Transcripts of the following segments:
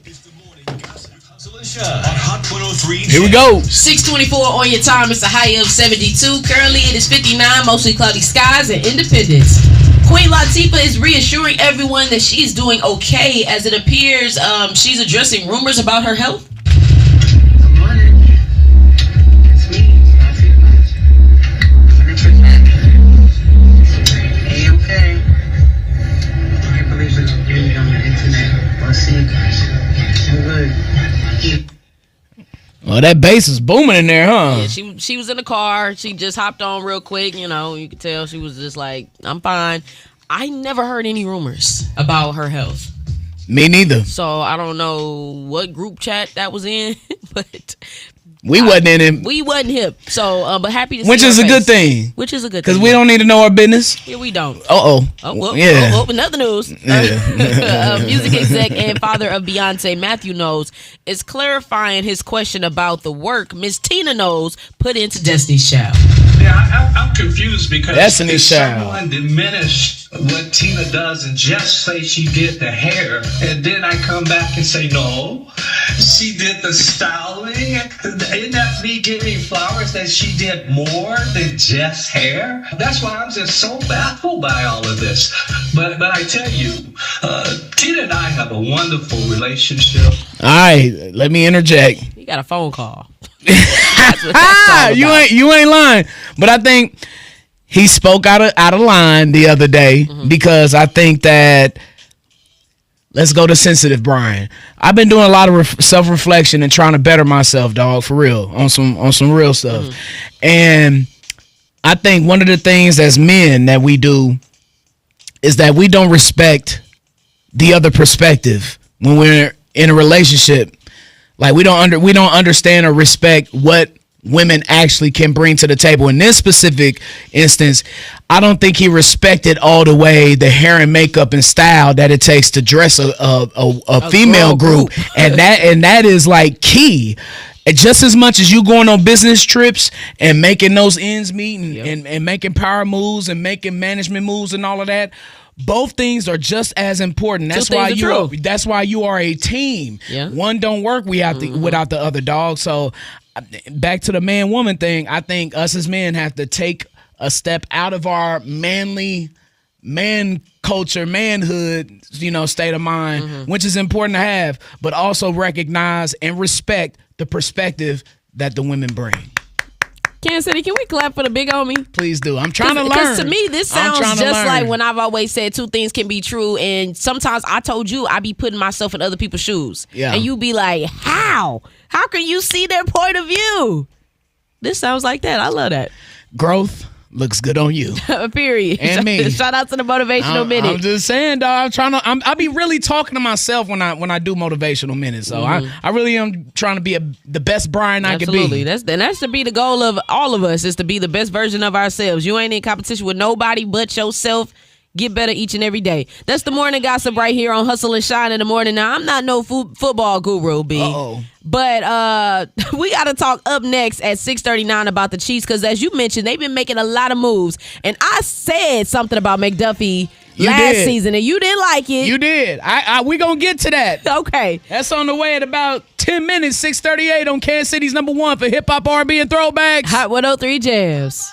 It's the morning gossip. Hustle and Shine on Hot 103. Here we go. 6:24 on your time. It's a high of 72. Currently, it is 59, mostly cloudy skies and Independence. Queen Latifah is reassuring everyone that she's doing okay, as it appears she's addressing rumors about her health. Good morning. It's me, Latifah. 100%. A-okay. I can't believe that I'm reading on the internet or see you guys. I'm good. Well, that bass is booming in there, huh? Yeah, she was in the car. She just hopped on real quick. You know, you could tell she was just like, I'm fine. I never heard any rumors about her health. Me neither. So I don't know what group chat that was in, but we wasn't in it. We wasn't hip. So, but happy to see Which is her a face. good thing. Which is a good thing. Because we don't need to know our business. Yeah, we don't. Oh, well, yeah. Another news. Yeah. Music exec and father of Beyonce, Matthew Knowles, is clarifying his question about the work Miss Tina Knowles put into Destiny's Child. Yeah, I'm confused because Destiny's if Child. someone diminish what Tina does and just say she did the hair, and then I come back and say, no, she did the styling. Isn't that me giving flowers that she did more than just hair? That's why I'm just so baffled by all of this. But I tell you, Tina and I have a wonderful relationship. All right, let me interject. You got a phone call. That's what that's all about. You ain't lying. But I think he spoke out of line the other day because I think that, let's go to sensitive Brian. I've been doing a lot of self-reflection and trying to better myself, dog, for real, on some real stuff. And I think one of the things as men that we do is that we don't respect the other perspective when we're in a relationship. Like we don't understand or respect what women actually can bring to the table. In this specific instance, I don't think he respected all the way the hair and makeup and style that it takes to dress a female group. and that is like key. And just as much as you going on business trips and making those ends meet and making power moves and making management moves and all of that, both things are just as important. That's why you are a team. Yeah. One don't work without the other, dog. So back to the man-woman thing, I think us as men have to take a step out of our manly man culture, manhood, state of mind, which is important to have, but also recognize and respect the perspective that the women bring. Kansas City, can we clap for the big homie? Please do. I'm trying to learn. Because to me, this sounds just like when I've always said two things can be true. And sometimes I told you I be putting myself in other people's shoes. Yeah. And you be like, how? How can you see their point of view? This sounds like that. I love that. Growth looks good on you. Period. And me. Shout out to the motivational minute. I'm just saying, dog. I be really talking to myself when I do motivational minutes. So I really am trying to be the best Brian I can be. Absolutely. That's to be the goal of all of us, is to be the best version of ourselves. You ain't in competition with nobody but yourself. Get better each and every day. That's the morning gossip right here on Hustle and Shine in the morning. Now, I'm not no football guru, B. Uh-oh. But we got to talk up next at 6:39 about the Chiefs, because as you mentioned, they've been making a lot of moves. And I said something about McDuffie last season, and you didn't like it. You did. We going to get to that. Okay. That's on the way at about 10 minutes, 6:38 on Kansas City's number one for hip-hop, R&B, and throwbacks. Hot 103 Jams.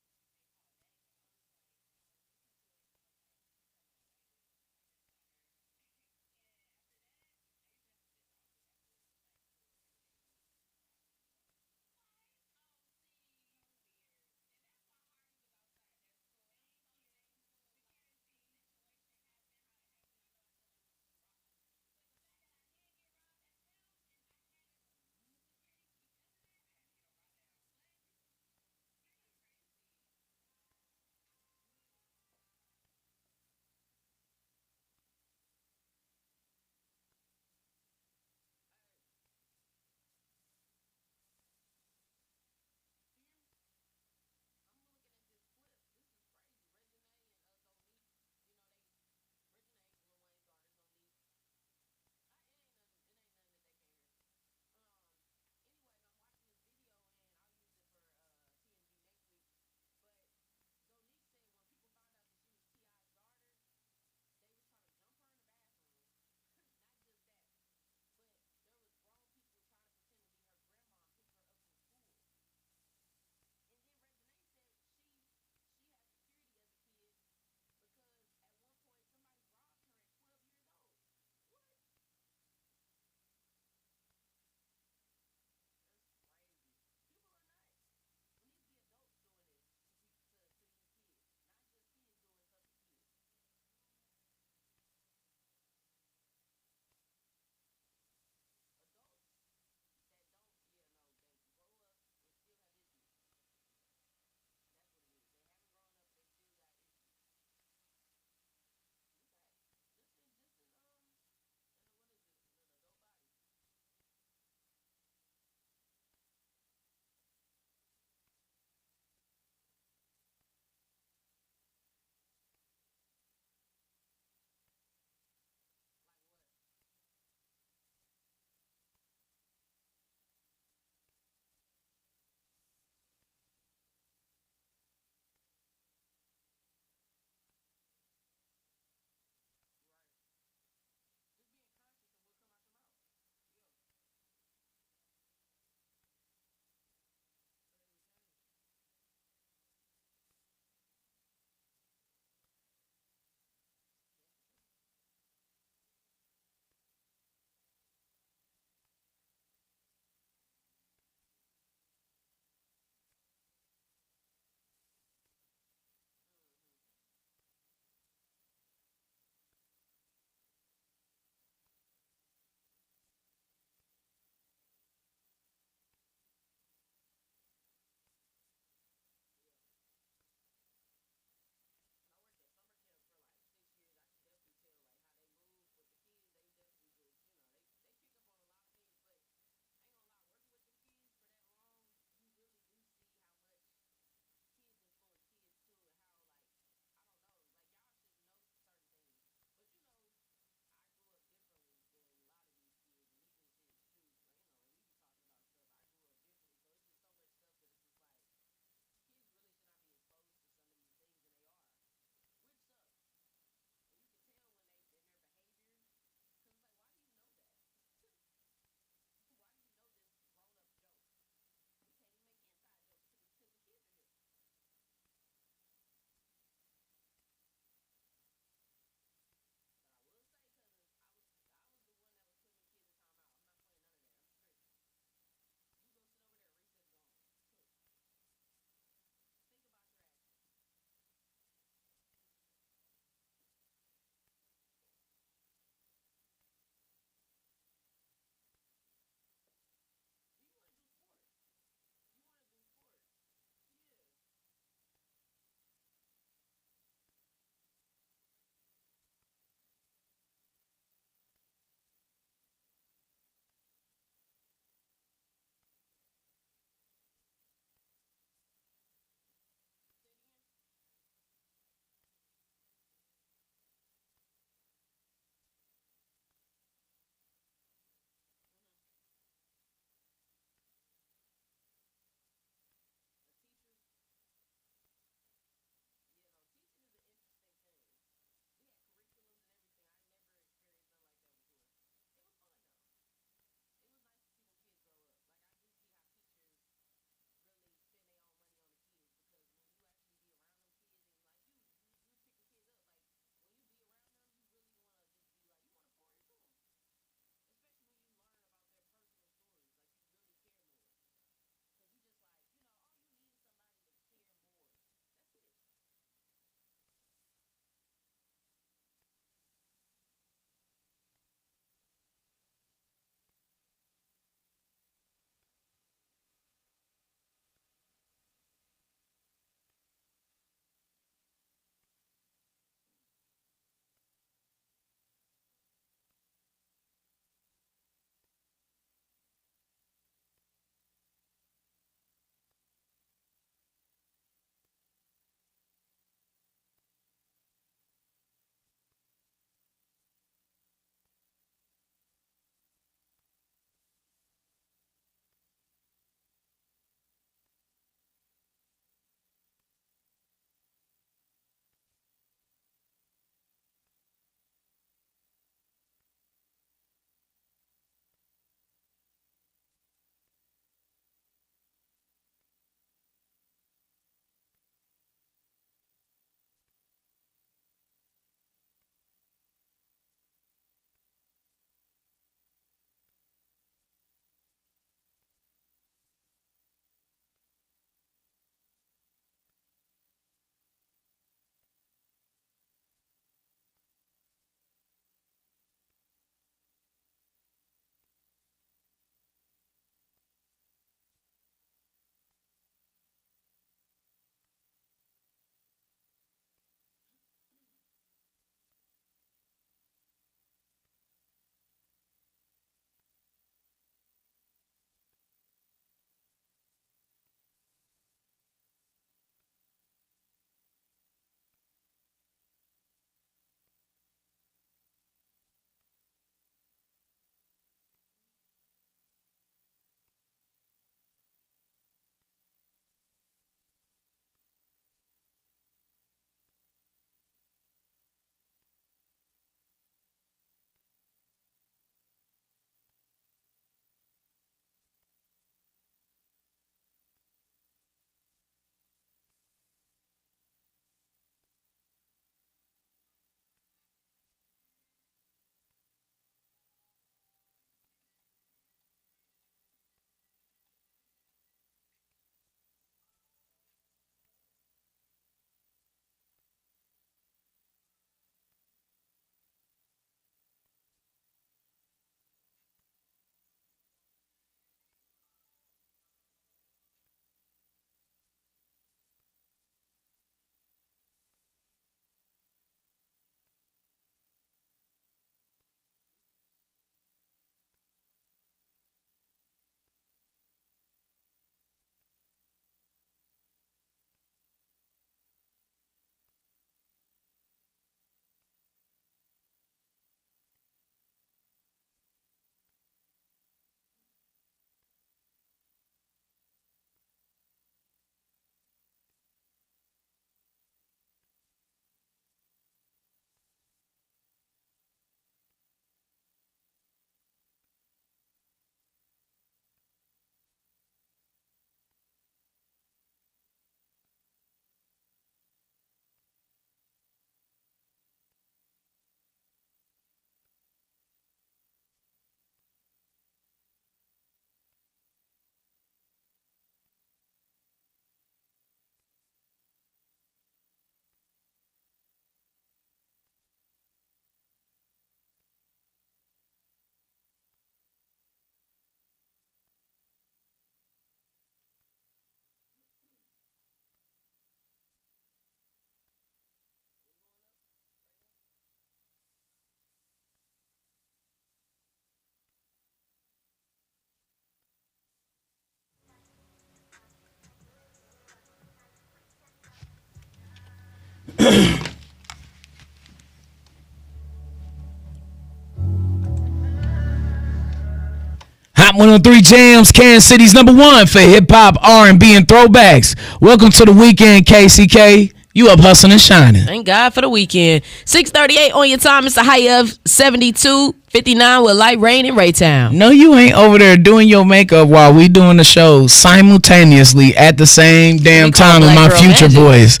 Hot 103 Jams, Kansas City's #1 for hip hop, R&B, and throwbacks. Welcome to the weekend, KCK. You up hustling and shining. Thank God for the weekend. 6:38 on your time. It's a high of 72, 59 with light rain in Raytown. No, you ain't over there doing your makeup while we doing the show simultaneously at the same damn time with my future boys.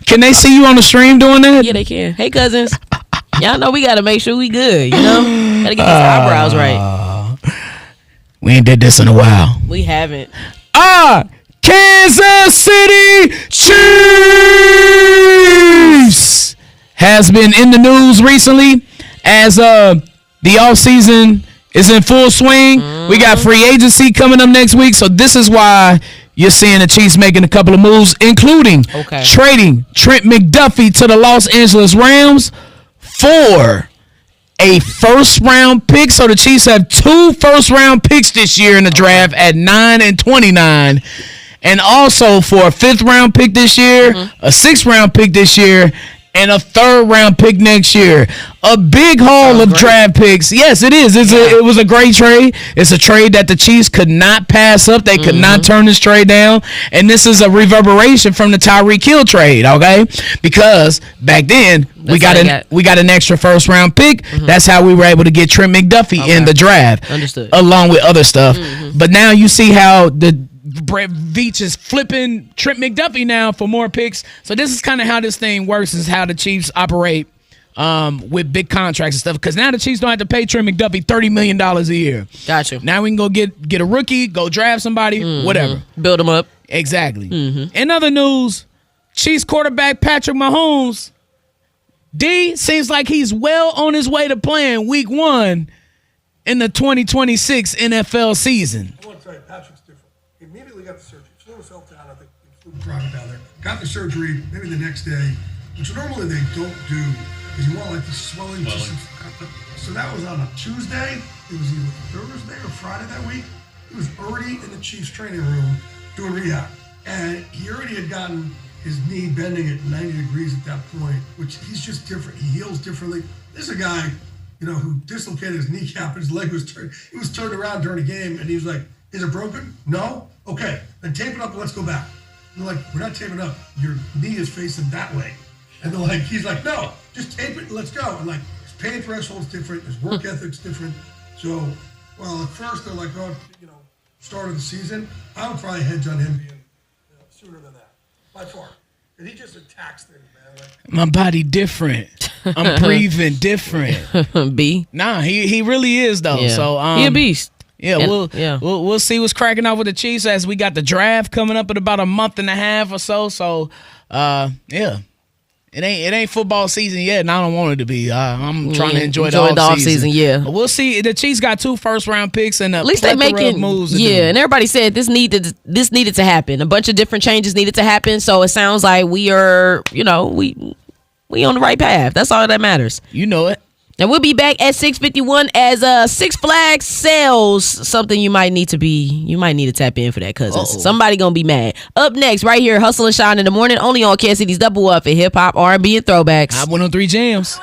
Can they see you on the stream doing that? Yeah, they can. Hey, cousins. Y'all know we got to make sure we good, you know? Got to get these eyebrows right. We ain't did this in a while. We haven't. Kansas City Chiefs has been in the news recently as the offseason is in full swing. We got free agency coming up next week, so this is why you're seeing the Chiefs making a couple of moves, including trading Trent McDuffie to the Los Angeles Rams for a first-round pick. So the Chiefs have 2 first-round picks this year in the draft at 9 and 29. And also for a 5th-round pick this year, a 6th-round pick this year, and a 3rd-round pick next year. A big haul of draft picks. Yes, it is. It was a great trade. It's a trade that the Chiefs could not pass up. They could not turn this trade down. And this is a reverberation from the Tyreek Hill trade, okay? Because back then, we got an extra first-round pick. That's how we were able to get Trent McDuffie in the draft. Understood. Along with other stuff. But now you see how the Brett Veach is flipping Trent McDuffie now for more picks. So this is kind of how this thing works, is how the Chiefs operate with big contracts and stuff. Because now the Chiefs don't have to pay Trent McDuffie $30 million a year. Gotcha. Now we can go get a rookie, go draft somebody, whatever. Build them up. Exactly. In other news, Chiefs quarterback Patrick Mahomes, seems like he's well on his way to playing week 1 in the 2026 NFL season. I want to tell you, Patrick's different. He immediately got the surgery. Flew himself down, I think, flew driving down there. Got the surgery maybe the next day, which normally they don't do because you want like the swelling. So that was on a Tuesday. It was either Thursday or Friday that week. He was already in the Chiefs training room doing rehab. And he already had gotten his knee bending at 90 degrees at that point, which he's just different. He heals differently. This is a guy, who dislocated his kneecap. His leg was turned. He was turned around during a game, and he was like, "Is it broken? No? Okay, then tape it up and let's go back." And they're like, "We're not taping up. Your knee is facing that way." And they're like, he's like, "No, just tape it and let's go." And like, his pain threshold's different. His work ethic's different. So, well, at first they're like, "Oh, start of the season." I would probably hedge on him being sooner than that, by far. And he just attacks things, man. Like, my body different. I'm breathing different. B. Nah, he really is though. Yeah. So he a beast. Yeah, we'll see what's cracking off with the Chiefs as we got the draft coming up in about a month and a half or so. So it ain't football season yet, and I don't want it to be. I'm trying to enjoy the off season. Yeah, but we'll see. The Chiefs got 2 first-round picks and at least they making moves. And everybody said this needed to happen. A bunch of different changes needed to happen. So it sounds like we are, we on the right path. That's all that matters. You know it. And we'll be back at 6:51 as Six Flags sells something you might need to tap in for that, cousins. Somebody gonna be mad. Up next, right here, Hustle and Shine in the Morning, only on Kansas City's #1 for hip hop, R&B, and throwbacks. Hot 103 Jams.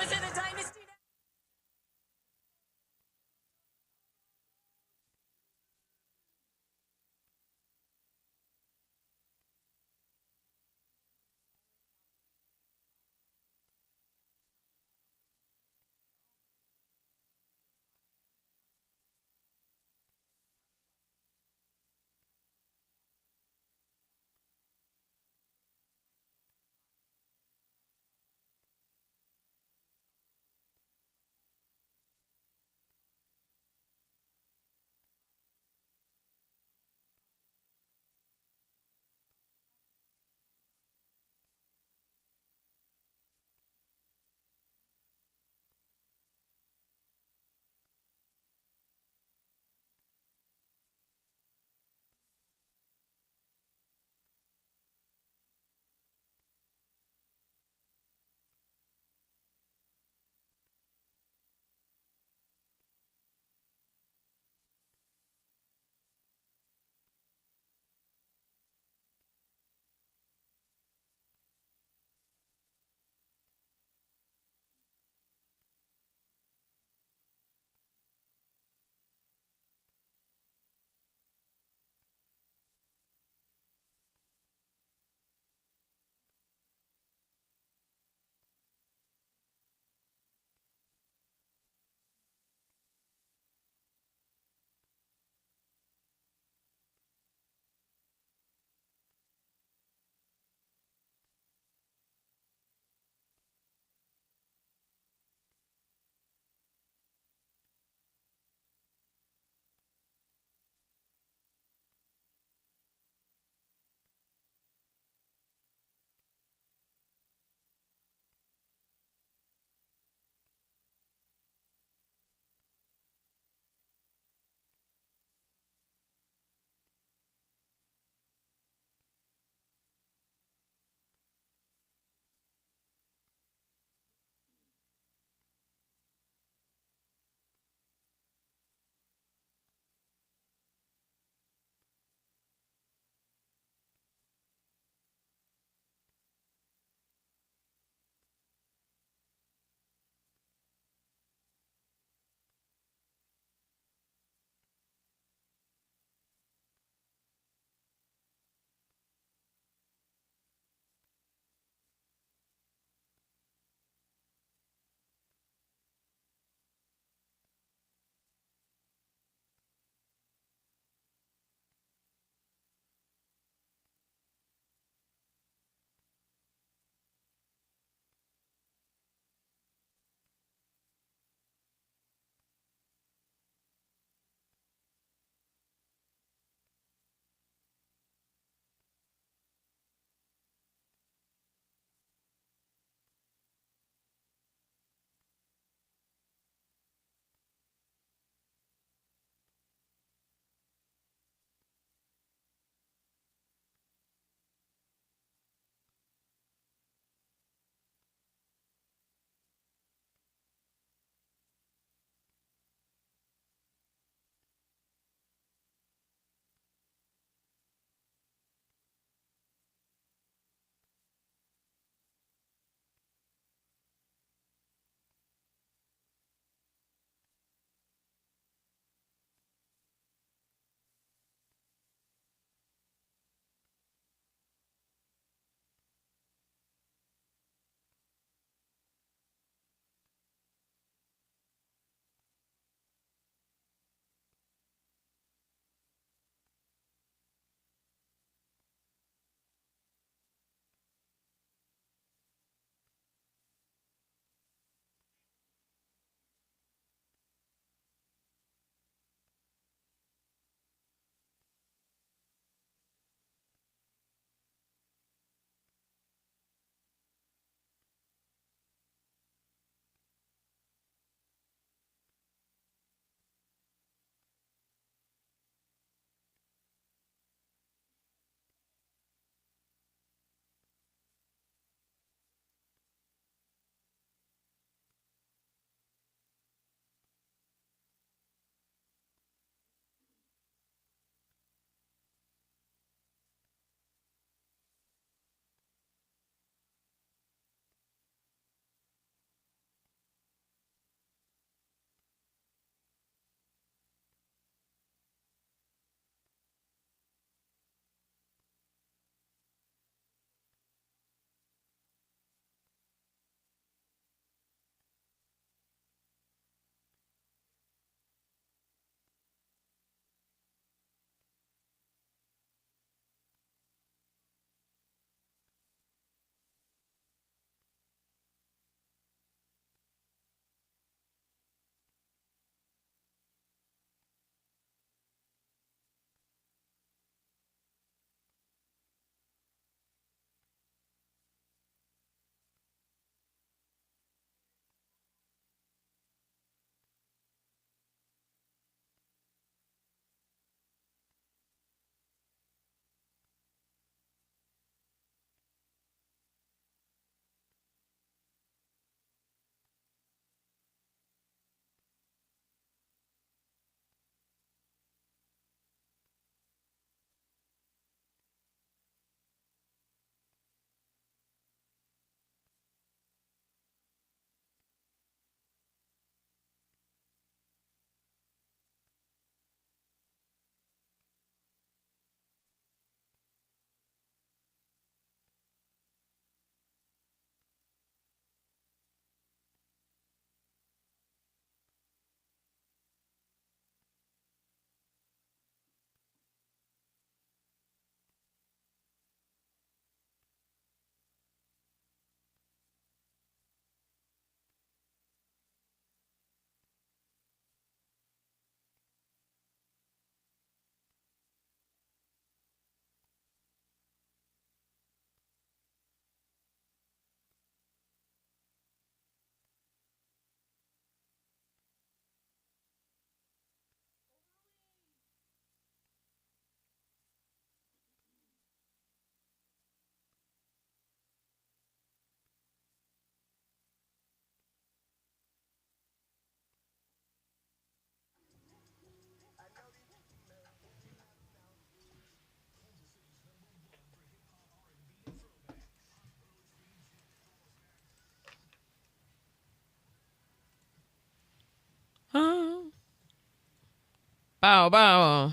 Bow, bow.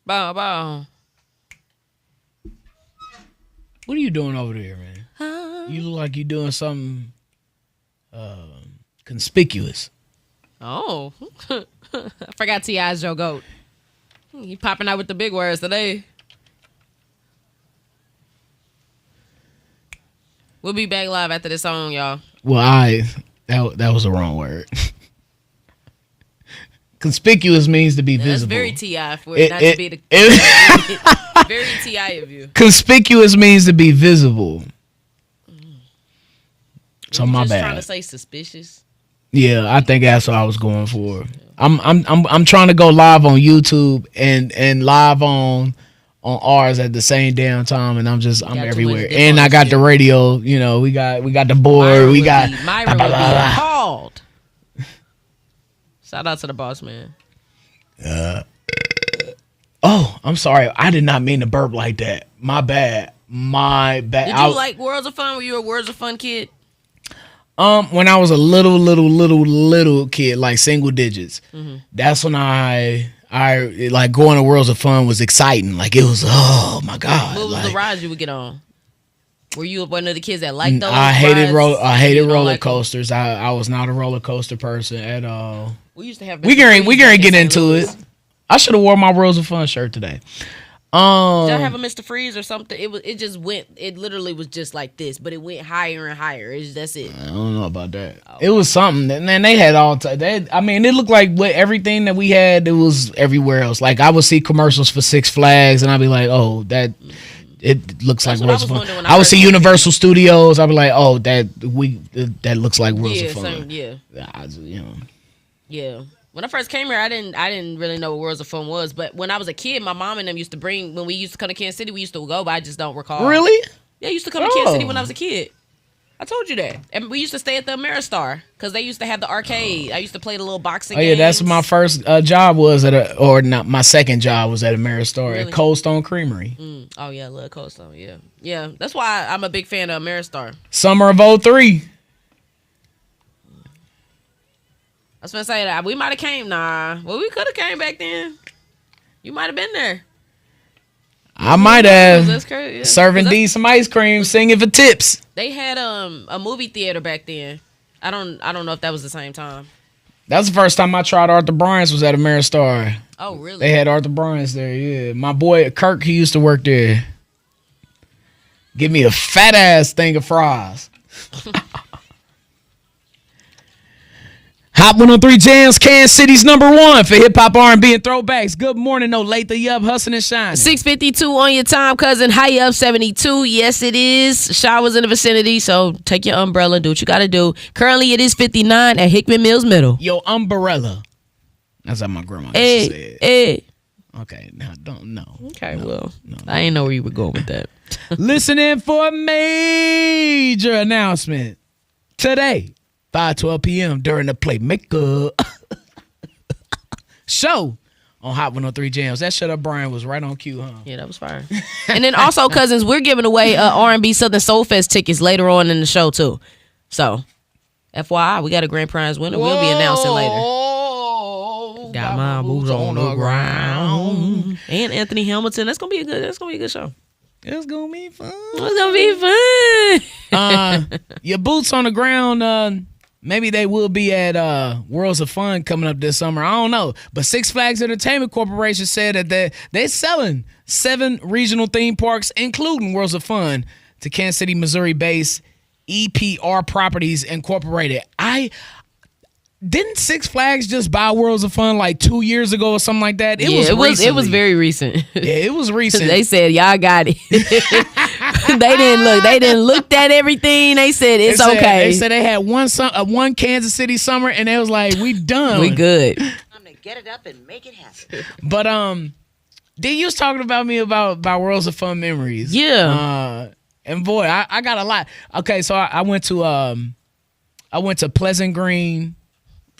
Bow, bow. What are you doing over there, man? You look like you're doing something conspicuous. Oh. I forgot T.I.'s Joe Goat. He popping out with the big words today. We'll be back live after this song, y'all. Well, that was the wrong word. Conspicuous means to be visible. That's very T.I. for it not to be the very T.I. of you. Conspicuous means to be visible. So my just bad. Trying to say suspicious. Yeah, I think that's what I was going for. I'm trying to go live on YouTube and live on ours at the same damn time, and I'm everywhere. And I got the radio. You know, we got the board. Myra would be appalled. Shout out to the boss man. Oh, I'm sorry. I did not mean to burp like that. My bad. Did you like Worlds of Fun? Were you a Worlds of Fun kid? When I was a little kid, like single digits, that's when I like going to Worlds of Fun was exciting. Like it was, oh my God. What was the rides you would get on? Were you one of the kids that liked those? I hated roller coasters. I was not a roller coaster person at all. We used to have. We gonna get into it. I should have worn my Worlds of Fun shirt today. Did I have a Mr. Freeze or something? It literally was just like this, but it went higher and higher. That's it. I don't know about that. Oh. It was something. And then they had it looked like everything that we had, it was everywhere else. Like I would see commercials for Six Flags and I'd be like, oh, it looks like Worlds of Fun. I would see Universal Studios. I'd be like, oh, that looks like Worlds of Fun. Yeah. When I first came here, I didn't really know what Worlds of Fun was. But when I was a kid, my mom and them used to bring, when we used to come to Kansas City, we used to go, but I just don't recall. Really? Yeah, I used to come to Kansas City when I was a kid. I told you that. And we used to stay at the Ameristar because they used to have the arcade. I used to play the little boxing games. That's what my first job was my second job was at Ameristar at Cold Stone Creamery. Oh, yeah, I love Cold Stone, yeah. Yeah, that's why I'm a big fan of Ameristar. Summer of 03. I was going to say that. We might have came. Nah. Well, we could have came back then. You might have been there. I might have. That's crazy. Yeah. Serving D some ice cream, singing for tips. They had a movie theater back then. I don't know if that was the same time. That was the first time I tried Arthur Bryant's was at Ameristar. Oh, really? They had Arthur Bryant's there, yeah. My boy Kirk, he used to work there. Give me a fat ass thing of fries. Hot 103 Jams, Kansas City's #1 for hip hop, R&B, and throwbacks. Good morning, Olathe. You up, hustling and shining. 6:52 on your time, cousin. High up 72. Yes, it is. Showers in the vicinity, so take your umbrella. Do what you got to do. Currently, it is 59 at Hickman Mills Middle. Yo, umbrella. That's how my grandma used to say it. Hey. Okay, now don't know. Okay, no. I didn't know where you were going with that. Listening for a major announcement today. 5:12 p.m. during the Playmaker show on Hot 103 Jams. That Shut Up Brian was right on cue, huh? Yeah, that was fire. And then also, cousins, we're giving away R&B Southern Soul Fest tickets later on in the show, too. So, FYI, we got a grand prize winner. We'll be announcing later. Got my boots on the ground. And Anthony Hamilton. That's gonna be a good show. It's gonna be fun. It's gonna be fun. Your boots on the ground. Maybe they will be at Worlds of Fun coming up this summer. I don't know. But Six Flags Entertainment Corporation said that they're selling 7 regional theme parks, including Worlds of Fun, to Kansas City, Missouri-based EPR Properties Incorporated. Didn't Six Flags just buy Worlds of Fun like 2 years ago or something like that? It was very recent. Yeah, it was recent. They said y'all got it. They didn't look at everything. They said it's okay. They said they had one Kansas City summer and they was like, we done. We good. I'm gonna get it up and make it happen. But D, you was talking about me about Worlds of Fun memories. Yeah. And boy, I got a lot. Okay, so I went to Pleasant Green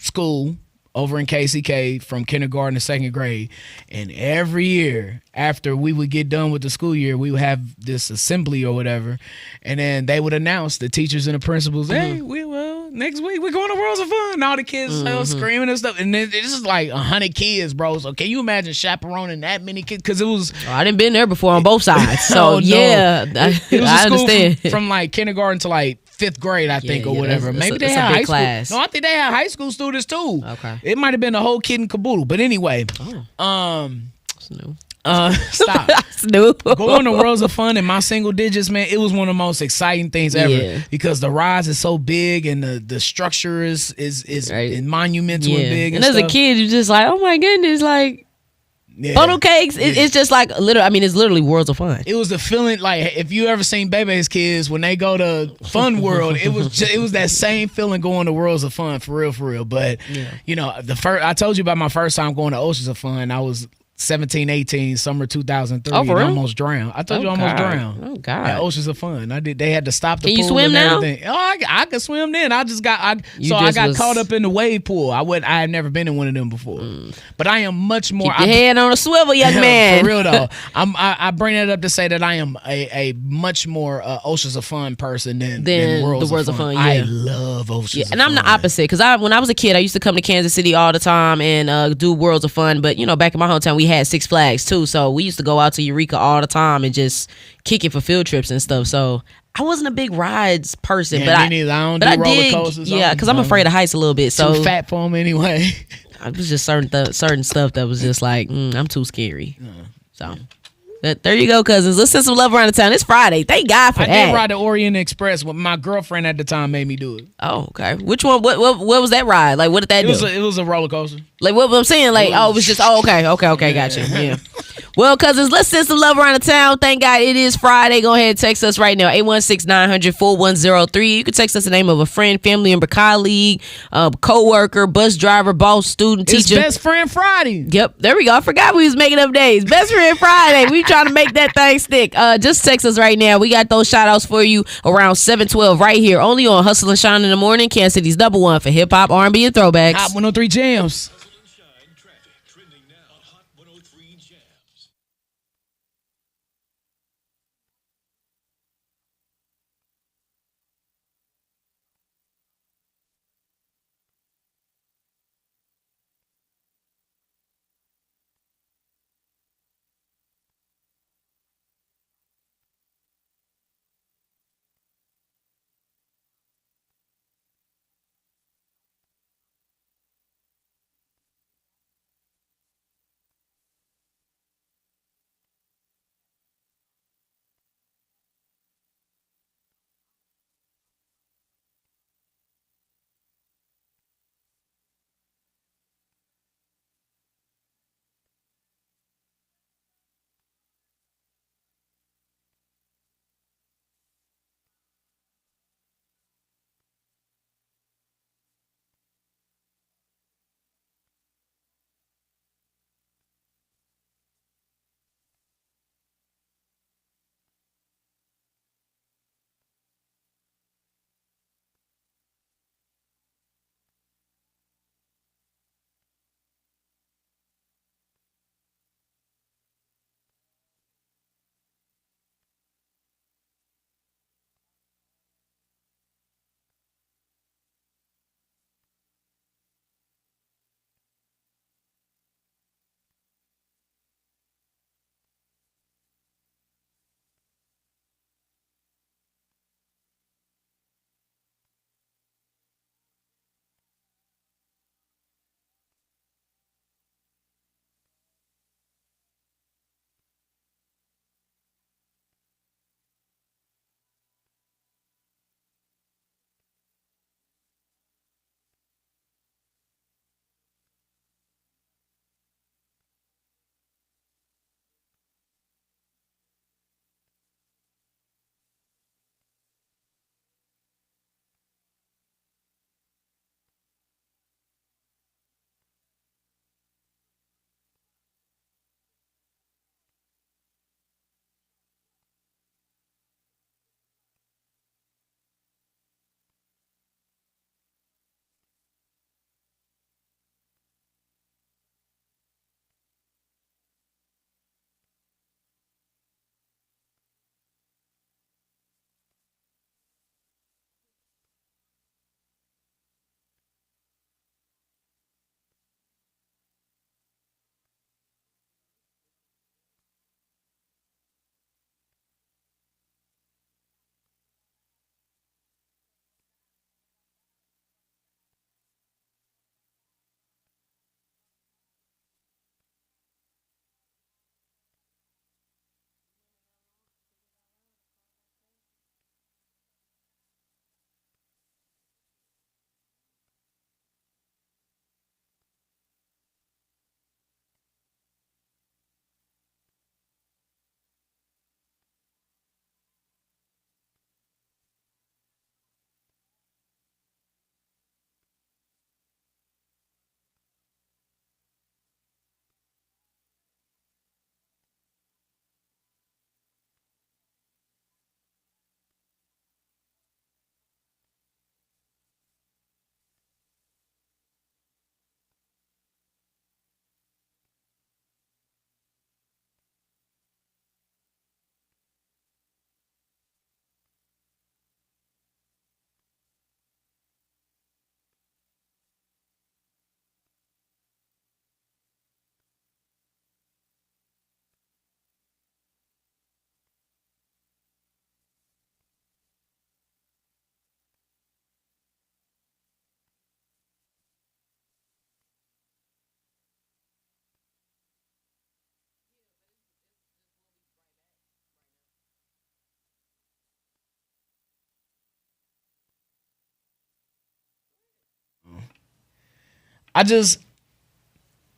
School over in KCK from kindergarten to second grade, and every year after we would get done with the school year, we would have this assembly or whatever, and then they would announce, the teachers and the principals, hey, next week we're going to Worlds of Fun. And all the kids screaming and stuff. And then it's just like 100 kids, bro. So can you imagine chaperoning that many kids? Because it was... Oh, I didn't been there before on both sides. So, I understand. From like kindergarten to like 5th grade, I think, or whatever. Maybe they had high class. school. No, I think they had high school students too. Okay. It might have been a whole kid and caboodle. But anyway. Stop. Snoop. Going to Worlds of Fun in my single digits, man, it was one of the most exciting things ever because the rides is so big and the structure is right. monumental and big. And as a kid, you're just like, oh my goodness, like funnel cakes. It's just like it's literally Worlds of Fun. It was the feeling like if you ever seen Bebe's kids when they go to Fun World, it was that same feeling going to Worlds of Fun for real. But I told you about my first time going to Oceans of Fun. I was 17, 18, summer 2003. Oh, for real? I almost drowned. I told you I almost drowned. Oh God! At Oceans of Fun. They had to stop the pool. Can you swim now? Oh, I could swim then. I got caught up in the wave pool. I had never been in one of them before. But I am much more. Keep your head on a swivel, young man. For real though. I bring that up to say that I am a much more Oceans of Fun person than Worlds of Fun. Yeah. I love Oceans of Fun. And I'm the opposite because when I was a kid, I used to come to Kansas City all the time and do Worlds of Fun. But back in my hometown, we had Six Flags too, so we used to go out to Eureka all the time and just kick it for field trips and stuff. So I wasn't a big rides person, but I don't do roller coasters. Yeah, because I'm afraid of heights a little bit. So too fat for them anyway. I was just certain stuff that was just like I'm too scary. So. There you go, cousins. Let's send some love around the town. It's Friday. Thank God for that. I did ride the Orient Express. What my girlfriend at the time made me do it. Oh, okay. Which one? What was that ride? Like, what did that do? It was a roller coaster. Like, what I'm saying? Like, it was just, okay, gotcha. Yeah. Well, cousins, let's send some love around the town. Thank God it is Friday. Go ahead and text us right now, 816-900-4103. You can text us the name of a friend, family member, colleague, co-worker, bus driver, boss, student, teacher. It's Best Friend Friday. Yep, there we go. I forgot we was making up days. Best Friend Friday. We trying to make that thing stick. Just text us right now. We got those shout outs for you around 7:12 right here, only on Hustle and Shine in the Morning, Kansas City's #1 for hip hop, R&B, and throwbacks. Hot 103 Jams. Trending now on Hot 103 Jams.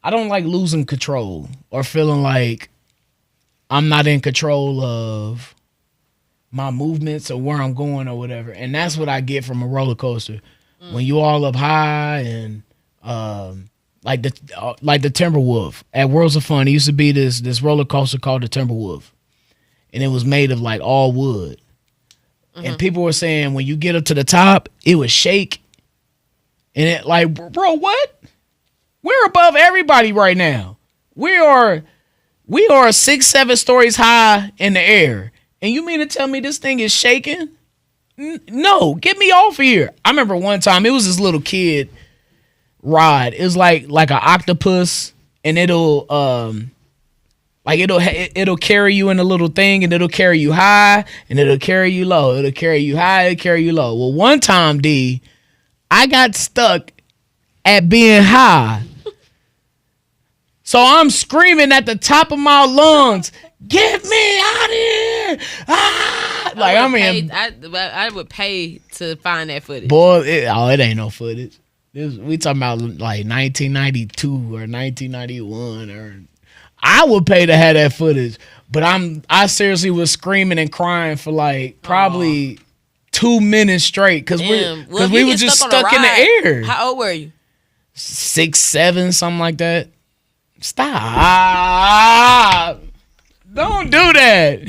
I don't like losing control or feeling like I'm not in control of my movements or where I'm going or whatever. And that's what I get from a roller coaster. When you all up high and like the Timberwolf at Worlds of Fun, it used to be this roller coaster called the Timberwolf, and it was made of like all wood. And people were saying when you get up to the top, it would shake, and it like, bro, what? We're above everybody right now. We are 6-7 stories high in the air, and you mean to tell me this thing is shaking? No, get me off of here. I remember one time it was this little kid ride. It was like an octopus, and it'll carry you in a little thing, and it'll carry you high, and it'll carry you low. It'll carry you high, it'll carry you low. Well, one time, D, I got stuck at being high. So I'm screaming at the top of my lungs, "Get me out of here!" Ah! Like I would pay to find that footage. Boy, it ain't no footage. We talking about like 1992 or 1991, or I would pay to have that footage. But I seriously was screaming and crying for like probably 2 minutes straight because we were just stuck in the air. How old were you? 6, 7, something like that. Stop! Don't do that.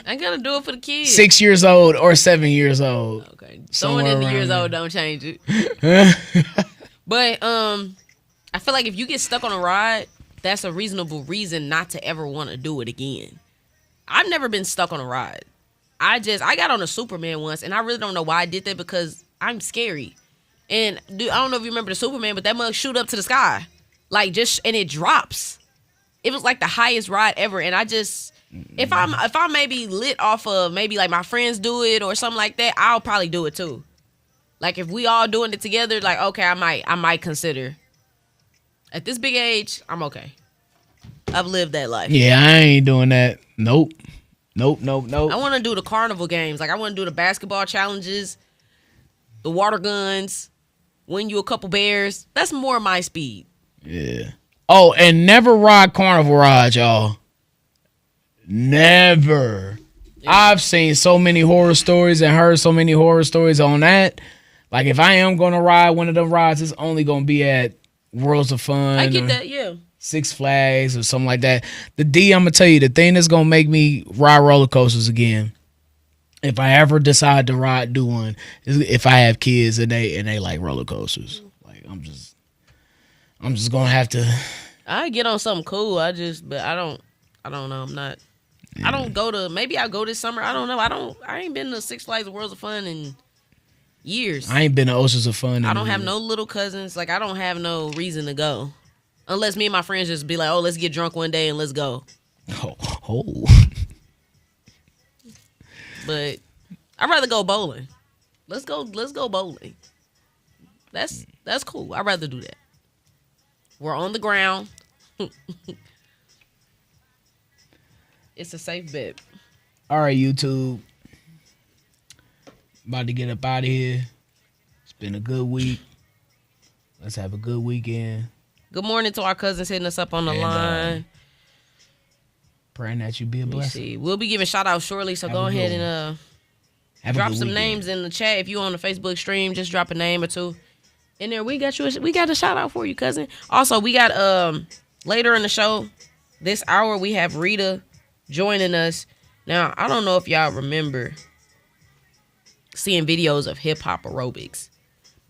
I'm gonna do it for the kids. 6 years old or 7 years old. Okay, throwing in the years old don't change it. But I feel like if you get stuck on a ride, that's a reasonable reason not to ever want to do it again. I've never been stuck on a ride. I got on a Superman once, and I really don't know why I did that because I'm scary. And dude, I don't know if you remember the Superman, but that mug shoot up to the sky, and it drops. It was like the highest ride ever, and I just, if I'm maybe lit off of maybe like my friends do it or something like that, I'll probably do it too. Like if we all doing it together, like okay, I might consider. At this big age, I'm okay. I've lived that life. Yeah, I ain't doing that. Nope. I want to do the carnival games. Like I want to do the basketball challenges, the water guns, win you a couple bears. That's more my speed. Yeah. Oh, and never ride carnival rides, y'all. Never. Yeah. I've seen so many horror stories and heard so many horror stories on that. Like, if I am going to ride one of them rides, it's only going to be at Worlds of Fun. I get that, yeah. Six Flags or something like that. The D, I'm going to tell you, the thing that's going to make me ride roller coasters again, if I ever decide to do one, is if I have kids and they like roller coasters. Like, I'm just gonna have to. I get on something cool. But I don't know. I'm not. Yeah. I don't go to. Maybe I'll go this summer. I don't know. I ain't been to Six Flags Worlds of Fun in years. I ain't been to Oceans of Fun. I don't have no little cousins. Like I don't have no reason to go, unless me and my friends just be like, oh, let's get drunk one day and let's go. Oh. But I'd rather go bowling. Let's go bowling. That's cool. I'd rather do that. We're on the ground. It's a safe bet. All right, YouTube. About to get up out of here. It's been a good week. Let's have a good weekend. Good morning to our cousins hitting us up on the line. Praying that you be a blessing. We'll be giving shout outs shortly, so go ahead and drop some names in the chat. If you on the Facebook stream, just drop a name or two in there. We got a shout out for you, cousin. Also, we got later in the show this hour we have Rita joining us. Now, I don't know if y'all remember seeing videos of hip hop aerobics,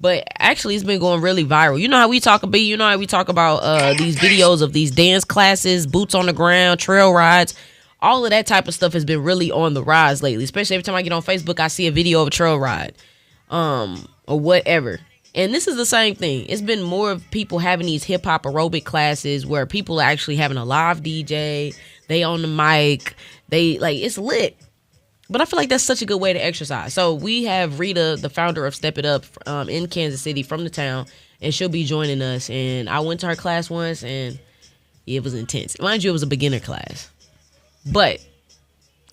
but actually it's been going really viral. You know how we talk about these videos of these dance classes, boots on the ground, trail rides. All of that type of stuff has been really on the rise lately, especially every time I get on Facebook, I see a video of a trail ride or whatever. And this is the same thing. It's been more of people having these hip hop aerobic classes where people are actually having a live DJ. They on the mic. It's lit. But I feel like that's such a good way to exercise. So we have Rita, the founder of Step It Up in Kansas City from the town, and she'll be joining us. And I went to her class once, and it was intense. Mind you, it was a beginner class. But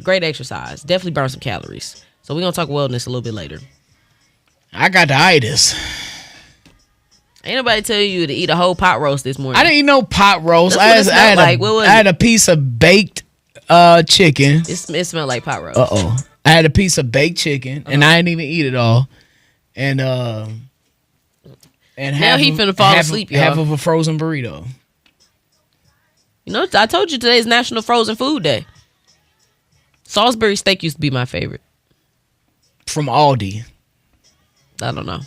great exercise. Definitely burn some calories. So we're going to talk wellness a little bit later. I got the itis. Ain't nobody tell you to eat a whole pot roast this morning. I didn't eat no pot roast. I had a piece of baked chicken. It smelled like pot roast. I had a piece of baked chicken, and I didn't even eat it all. And now he finna fall asleep, y'all. Half of a frozen burrito. You know, I told you today's National Frozen Food Day. Salisbury steak used to be my favorite. From Aldi. I don't know.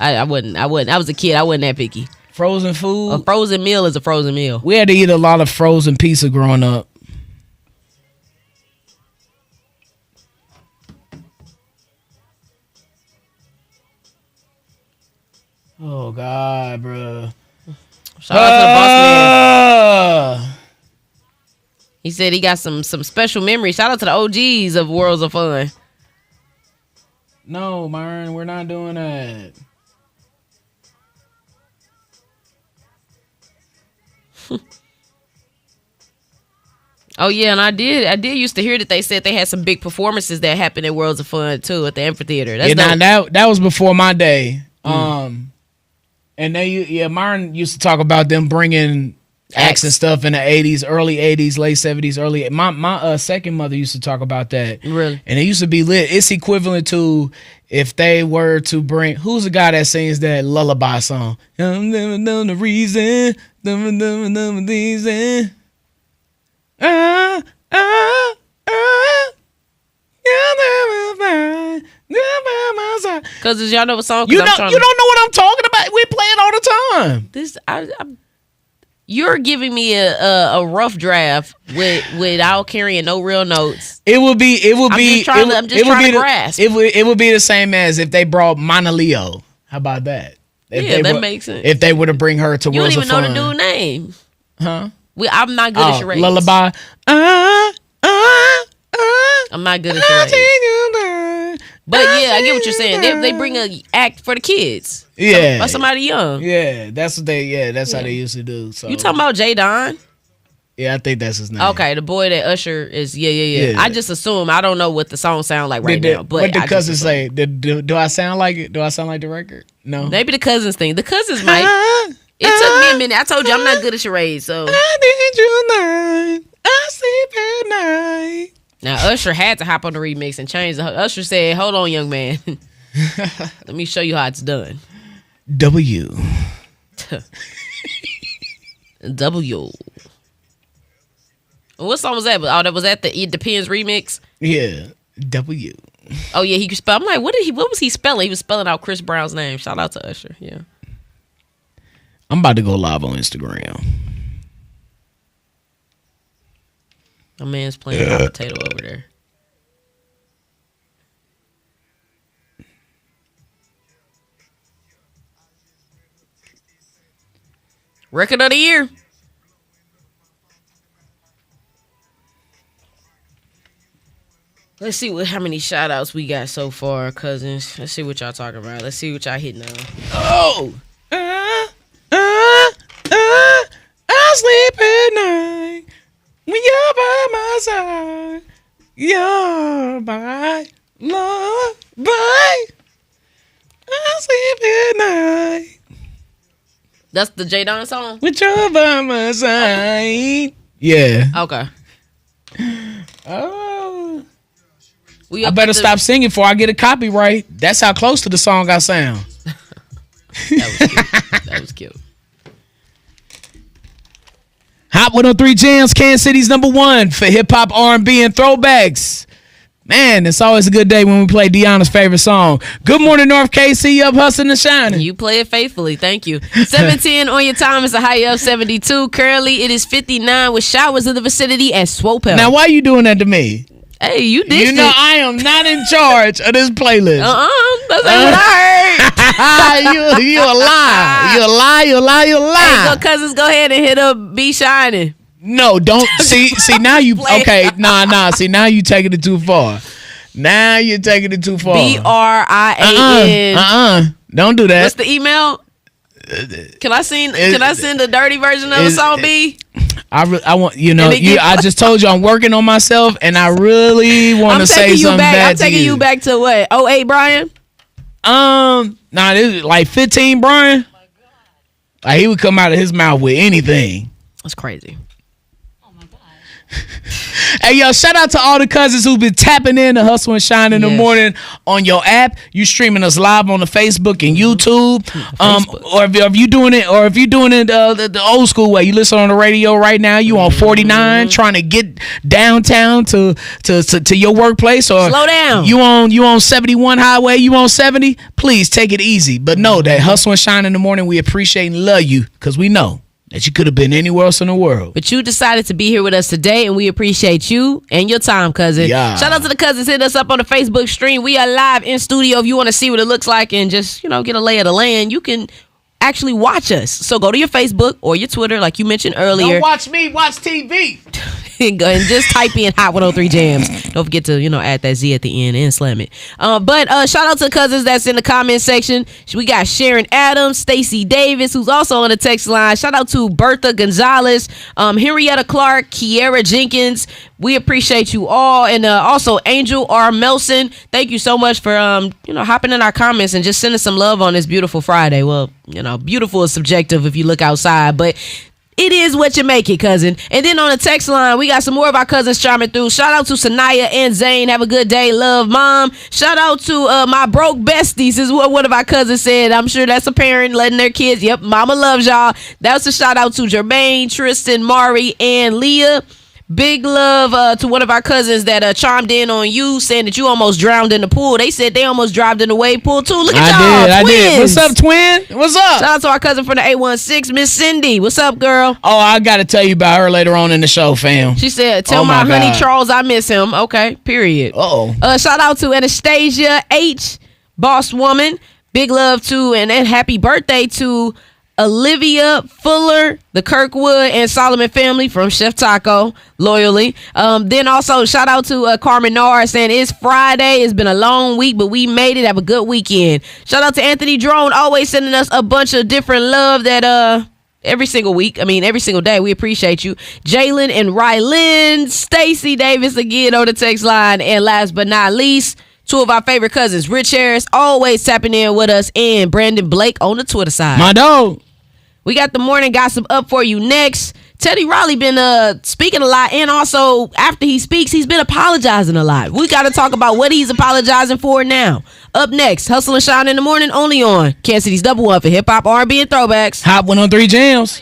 I wasn't. I was a kid. I wasn't that picky. Frozen food? A frozen meal is a frozen meal. We had to eat a lot of frozen pizza growing up. Oh, God, bro. Shout out to the boss man. He said he got some special memories. Shout out to the OGs of Worlds of Fun. No, Myron, we're not doing that. Oh yeah, and I did used to hear that they said they had some big performances that happened at Worlds of Fun too at the amphitheater. That was before my day. And Myron used to talk about them bringing acts and stuff in the 80s, early 80s, late 70s, early. My second mother used to talk about that. Really? And it used to be lit. It's equivalent to if they were to bring, who's the guy that sings that lullaby song? The reason, the reason. Cause y'all know what song? You don't know what I'm talking about. We play it all the time. You're giving me a rough draft without carrying no real notes. I'm just trying to grasp. It would be the same as if they brought Mana Leo. How about that? That makes sense. If they were to bring her to you Worlds of Fun. You don't even know the dude's name. Huh? I'm not good at charades. Lullaby. I'm not good at charades. But yeah, I get what you're saying. They bring a act for the kids. Yeah. Or somebody young. Yeah, that's what that's how they used to do. So you talking about J Don? Yeah, I think that's his name. Okay, the boy that Usher is. Yeah. I just assume. I don't know what the song sound like now. But what the cousins say? Do I sound like it? Do I sound like the record? No. Maybe the cousins thing. The cousins might. It took me a minute. I told you I'm not good at charades. So I need you night. I sleep at night. Now Usher had to hop on the remix and change the. Usher said, "Hold on, young man. Let me show you how it's done." W. What song was that? Oh, that was at the It Depends remix. Yeah, W. Oh yeah, he could spell. I'm like, what was he spelling? He was spelling out Chris Brown's name. Shout out to Usher. Yeah. I'm about to go live on Instagram. My man's playing hot potato over there. Record of the year. Let's see how many shout outs we got so far, cousins. Let's see what y'all talking about. Let's see what y'all hitting on. Oh! I sleep at night when you're by my side. You're my love, boy. I sleep at night. That's the J Don song? With you by my side. Yeah. Okay. Oh. I better stop singing before I get a copyright. That's how close to the song I sound. That was cute. Hot 103 Jams, Kansas City's #1 for hip hop, R&B, and throwbacks. Man, it's always a good day when we play Deona's favorite song. Good morning, North KC, up hustling and shining. You play it faithfully. Thank you. 7:10 on your time. It's a high of 72. Currently, it is 59 with showers in the vicinity at Swopel. Now, why are you doing that to me? Hey, you did. You know I am not in charge of this playlist. That's not what I heard. you a lie. You a lie. Hey, go cousins, go ahead and hit up Be Shining. No, don't. see now you okay. Nah. See, now you taking it too far. Now you're taking it too far. BRIAN. Don't do that. What's the email? Can I send the dirty version of the song, B? I want I just told you I'm working on myself, and I really want to say something bad to you. I'm taking you back to what? 08, Brian? Nah, this is like 15, Brian. Like he would come out of his mouth with anything. That's crazy. Hey, yo, shout out to all the cousins who've been tapping in to Hustle and Shine in the morning on your app. You streaming us live on the Facebook and YouTube. Or if you doing it, the old school way, you listen on the radio right now. You on 49 trying to get downtown to your workplace, or slow down. You on 71 highway. You on 70. Please take it easy. But know that Hustle and Shine in the morning. We appreciate and love you because we know that you could have been anywhere else in the world. But you decided to be here with us today, and we appreciate you and your time, cousin. Yeah. Shout out to the cousins. Hit us up on the Facebook stream. We are live in studio. If you want to see what it looks like and just, get a lay of the land, you can actually watch us. So go to your Facebook or your Twitter, like you mentioned earlier. Don't watch me, watch TV. Go and just type in Hot 103 Jams. Don't forget to, add that Z at the end and slam it. But shout out to the cousins that's in the comment section. We got Sharon Adams, Stacy Davis, who's also on the text line. Shout out to Bertha Gonzalez, Henrietta Clark, Kiera Jenkins. We appreciate you all. And also Angel R. Melson. Thank you so much for, hopping in our comments and just sending some love on this beautiful Friday. Well, beautiful is subjective if you look outside, but it is what you make it, cousin. And then on the text line, we got some more of our cousins chiming through. Shout out to Sanaya and Zane. Have a good day. Love, Mom. Shout out to my broke besties is what one of our cousins said. I'm sure that's a parent letting their kids. Yep, Mama loves y'all. That was a shout out to Jermaine, Tristan, Mari, and Leah. Big love to one of our cousins that chimed in on you, saying that you almost drowned in the pool. They said they almost drowned in the wave pool too. Look at y'all, twins. I did. What's up, twin? What's up? Shout out to our cousin from the 816, Miss Cindy. What's up, girl? Oh, I got to tell you about her later on in the show, fam. She said, tell my honey Charles I miss him. Okay, period. Shout out to Anastasia H, boss woman. Big love to and happy birthday to Olivia Fuller, the Kirkwood and Solomon family from Chef Taco, loyally. Then also shout out to Carmen Nard saying it's Friday. It's been a long week, but we made it. Have a good weekend. Shout out to Anthony Drone, always sending us a bunch of different love that every single week. I mean, every single day. We appreciate you. Jalen and Rylin, Stacy Davis again on the text line. And last but not least, two of our favorite cousins, Rich Harris, always tapping in with us, and Brandon Blake on the Twitter side. My dog. We got the morning gossip up for you next. Teddy Riley been speaking a lot, and also after he speaks, he's been apologizing a lot. We got to talk about what he's apologizing for now. Up next, Hustle and Shine in the morning, only on Kansas City's Double One for hip hop, R&B, and throwbacks. Hot 103 Jams.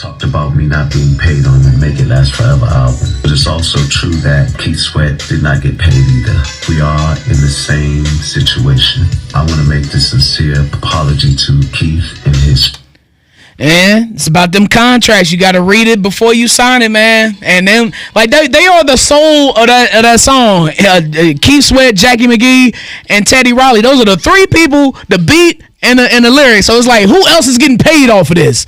Talked about me not being paid on the Make It Last Forever album, but it's also true that Keith Sweat did not get paid either. We are in the same situation. I want to make this sincere apology to Keith and his. And it's about them contracts. You got to read it before you sign it, man. And then, like, they are the soul of that song. Keith Sweat, Jackie McGee, and Teddy Riley. Those are the three people, the beat and the lyrics. So it's like, who else is getting paid off of this?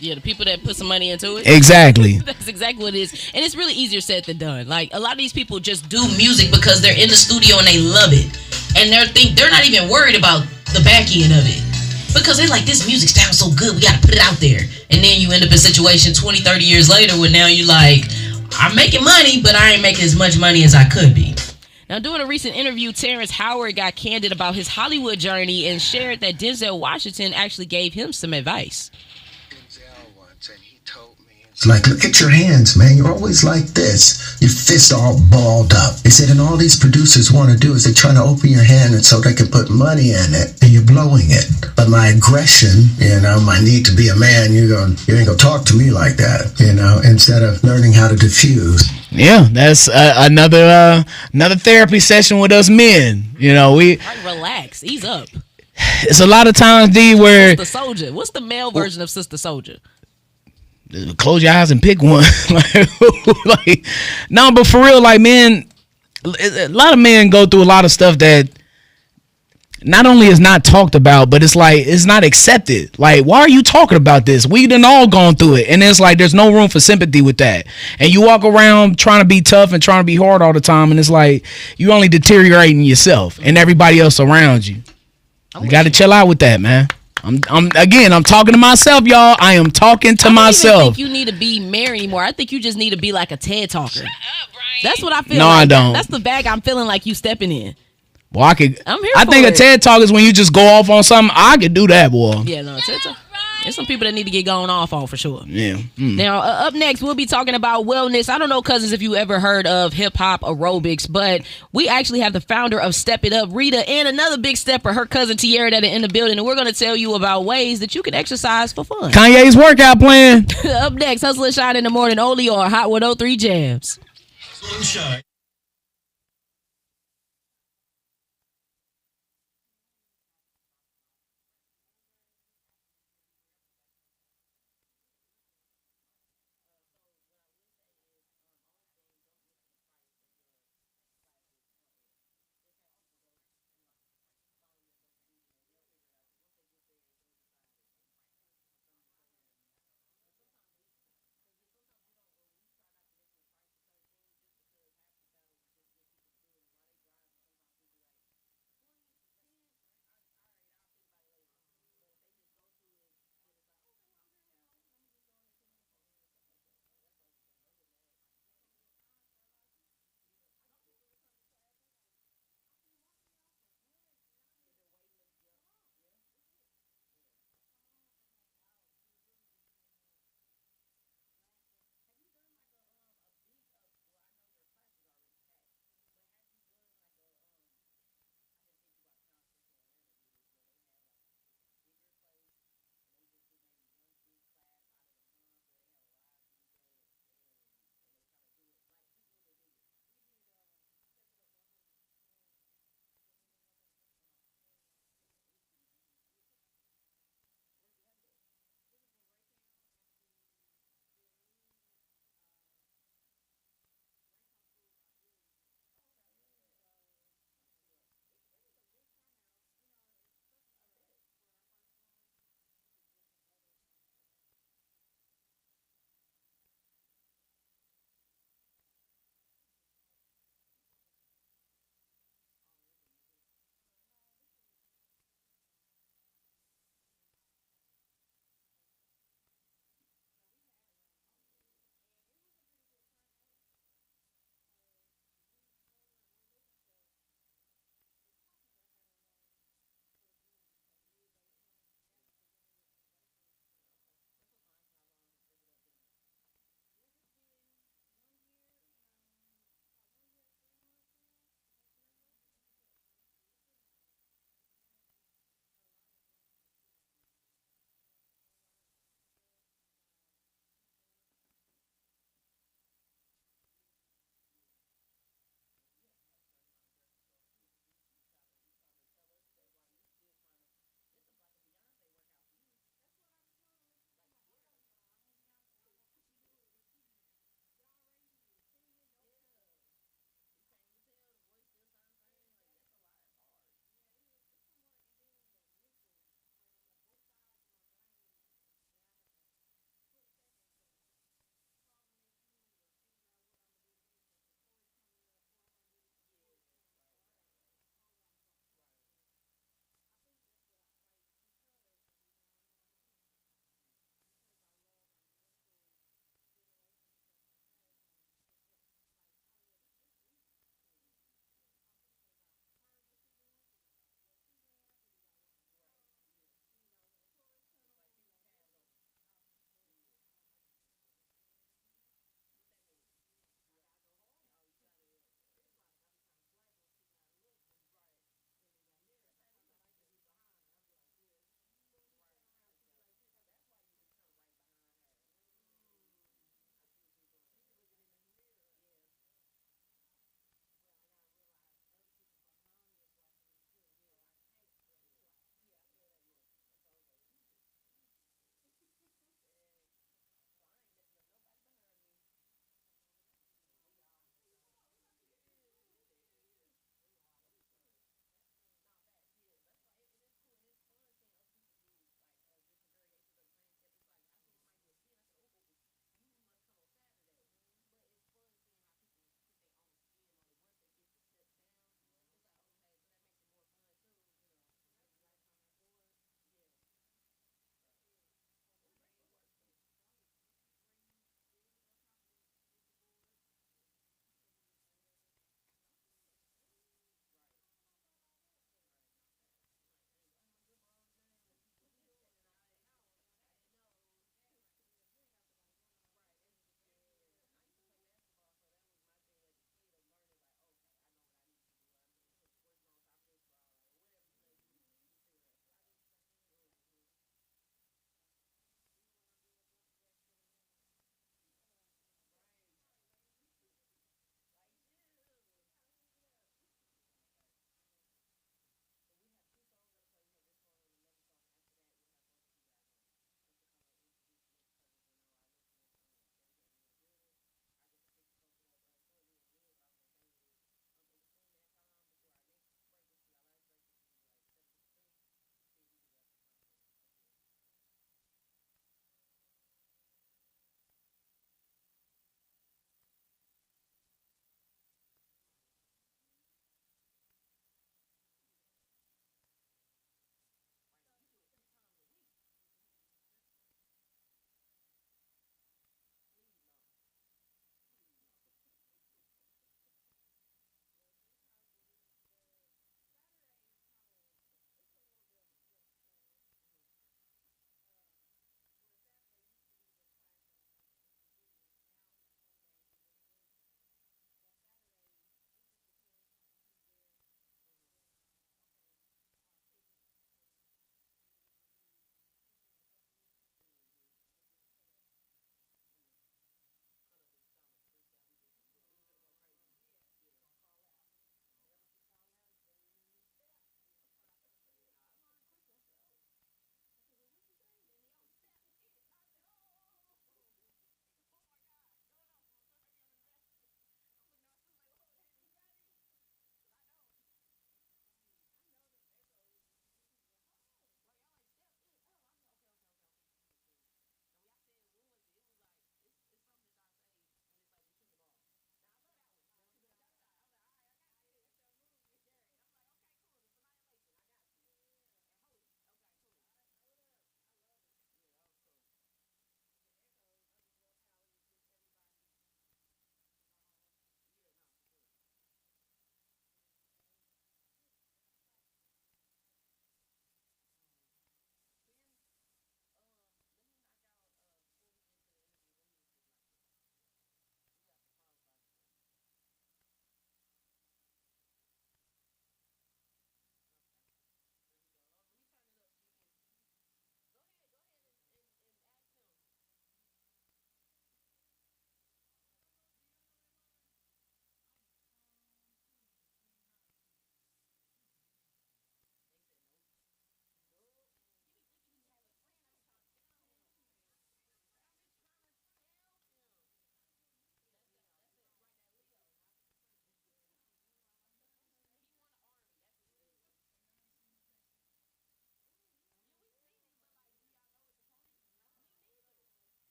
Yeah, the people that put some money into it. Exactly. That's exactly what it is. And it's really easier said than done. Like, a lot of these people just do music because they're in the studio and they love it. And they're not even worried about the back end of it. Because they're like, this music sounds so good, we got to put it out there. And then you end up in a situation 20, 30 years later where now you're like, I'm making money, but I ain't making as much money as I could be. Now, during a recent interview, Terrence Howard got candid about his Hollywood journey and shared that Denzel Washington actually gave him some advice. It's like, look at your hands, man. You're always like this. Your fists all balled up. They said, and all these producers want to do is they're trying to open your hand and so they can put money in it, and you're blowing it. But my aggression, my need to be a man, you ain't gonna talk to me like that, instead of learning how to diffuse. Yeah, that's another therapy session with us men. We relax, ease up. It's a lot of times, D, where Sister Soldier. What's the male version of Sister Soldier? Close your eyes and pick one. No, but for real, like, men, a lot of men go through a lot of stuff that not only is not talked about, but it's like it's not accepted. Like, why are you talking about this? We done all gone through it, and it's like there's no room for sympathy with that. And you walk around trying to be tough and trying to be hard all the time, and it's like you only deteriorating yourself and everybody else around you. You got to chill out with that, man. I'm talking to myself, y'all. I am talking to myself. I don't think you need to be married anymore. I think you just need to be like a TED talker. Shut up, Brian. That's what I feel. No, like. I don't. That's the bag I'm feeling like you stepping in. Well, I'm here I for think it. a TED talk is when you just go off on something. I could do that, boy. Yeah, no, TED talk. There's some people that need to get going off on for sure. Yeah. Now, up next, we'll be talking about wellness. I don't know, cousins, if you ever heard of hip-hop aerobics, but we actually have the founder of Step It Up, Rita, and another big stepper, her cousin Tiara, that are in the building, and we're going to tell you about ways that you can exercise for fun. Kanye's workout plan. Up next, Hustle and Shyne in the morning, only on Hot 103 Jams. Hustle and Shyne.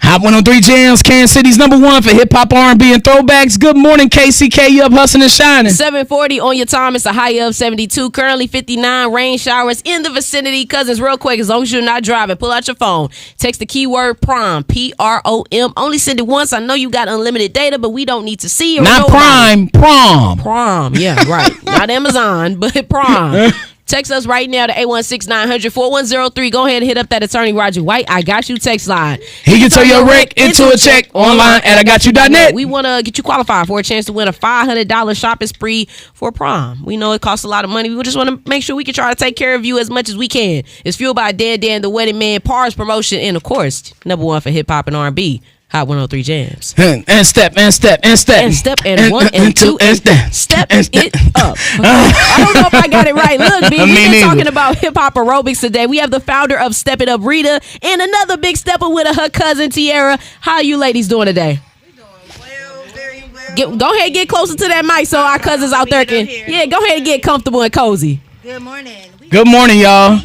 Hot 103 Jams, Kansas City's #1 for hip hop, R&B, and throwbacks. Good morning, KCK. You up hustling and shining. 740 on your time. It's a high of 72. Currently 59. Rain showers in the vicinity. Cousins, real quick, as long as you're not driving, pull out your phone. Text the keyword PROM, PROM. Only send it once. I know you got unlimited data, but we don't need to see or not Prime, Prom. Prom, yeah, right. Not Amazon, but Prom. Text us right now to 816-900-4103. Go ahead and hit up that attorney Roger White. I got you text line. He can turn your wreck into a check online at IGotYou.net. We want to get you qualified for a chance to win a $500 shopping spree for prom. We know it costs a lot of money. We just want to make sure we can try to take care of you as much as we can. It's fueled by Dan, the Wedding Man, Pars Promotion, and of course, #1 for hip hop and R&B. Hot 103 Jams. And step. And step and 1 and 2 and step it up. I don't know if I got it right. Look, B, we've been talking about hip hop aerobics today. We have the founder of Step It Up, Rita, and another big stepper with her cousin Tiara. How are you ladies doing today? We're doing well, very well. Go ahead and get closer to that mic so our cousins out there can. Yeah, go ahead and get comfortable and cozy. Good morning. Good morning, y'all.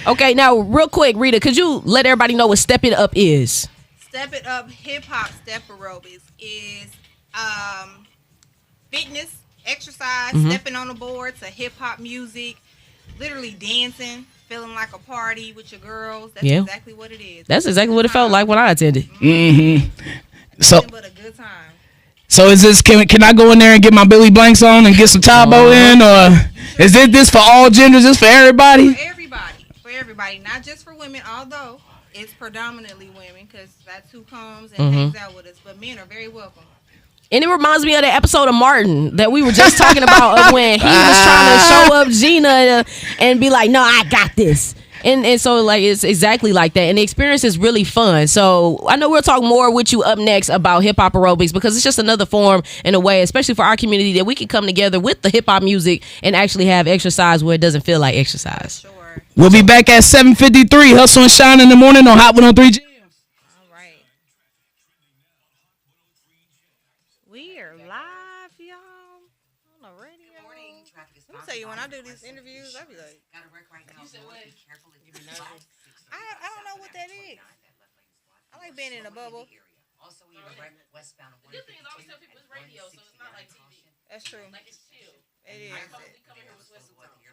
Okay, now real quick, Rita, could you let everybody know what Step It Up is? Step It Up hip hop step aerobics is fitness, exercise, stepping on the board to hip hop music, literally dancing, feeling like a party with your girls. That's exactly what it is. That's exactly what it felt like when I attended. So, but a good time. So is this can I go in there and get my Billy Blanks on and get some Tabo in, or is this for all genders? Is this for everybody? For everybody, not just for women. Although it's predominantly women because that's who comes and hangs out with us. But men are very welcome. And it reminds me of the episode of Martin that we were just talking about of when he was trying to show up Gina and be like, no, I got this. And so like it's exactly like that. And the experience is really fun. So I know we'll talk more with you up next about hip hop aerobics because it's just another form in a way, especially for our community, that we can come together with the hip hop music and actually have exercise where it doesn't feel like exercise. Sure. We'll be back at 7:53. Hustle and Shine in the morning on Hot 103 Jams. All right. We are live, y'all, on the radio. Good morning. Let me tell you, when I do these interviews, I be like, gotta work right now. You said what? I don't know what that is. I like being in a bubble. Also, we are westbound. The good thing is all stuff is radio, so it's not like TV. That's true. Like it's chill. It is.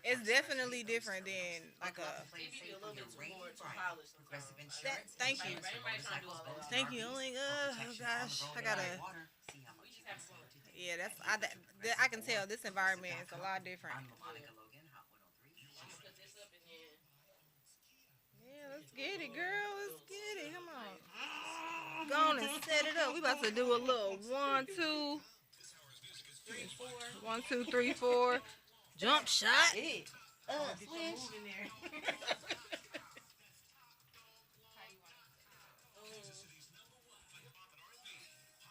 It's definitely different than like a. Thank you. Thank you. Oh my gosh, I gotta. Yeah, I can tell this environment is a lot different. Yeah, let's get it, girl. Let's get it. Come on. Go on and set it up. We about to do a little 1, 2, 1, 2, 3, 4. Jump shot. Swish.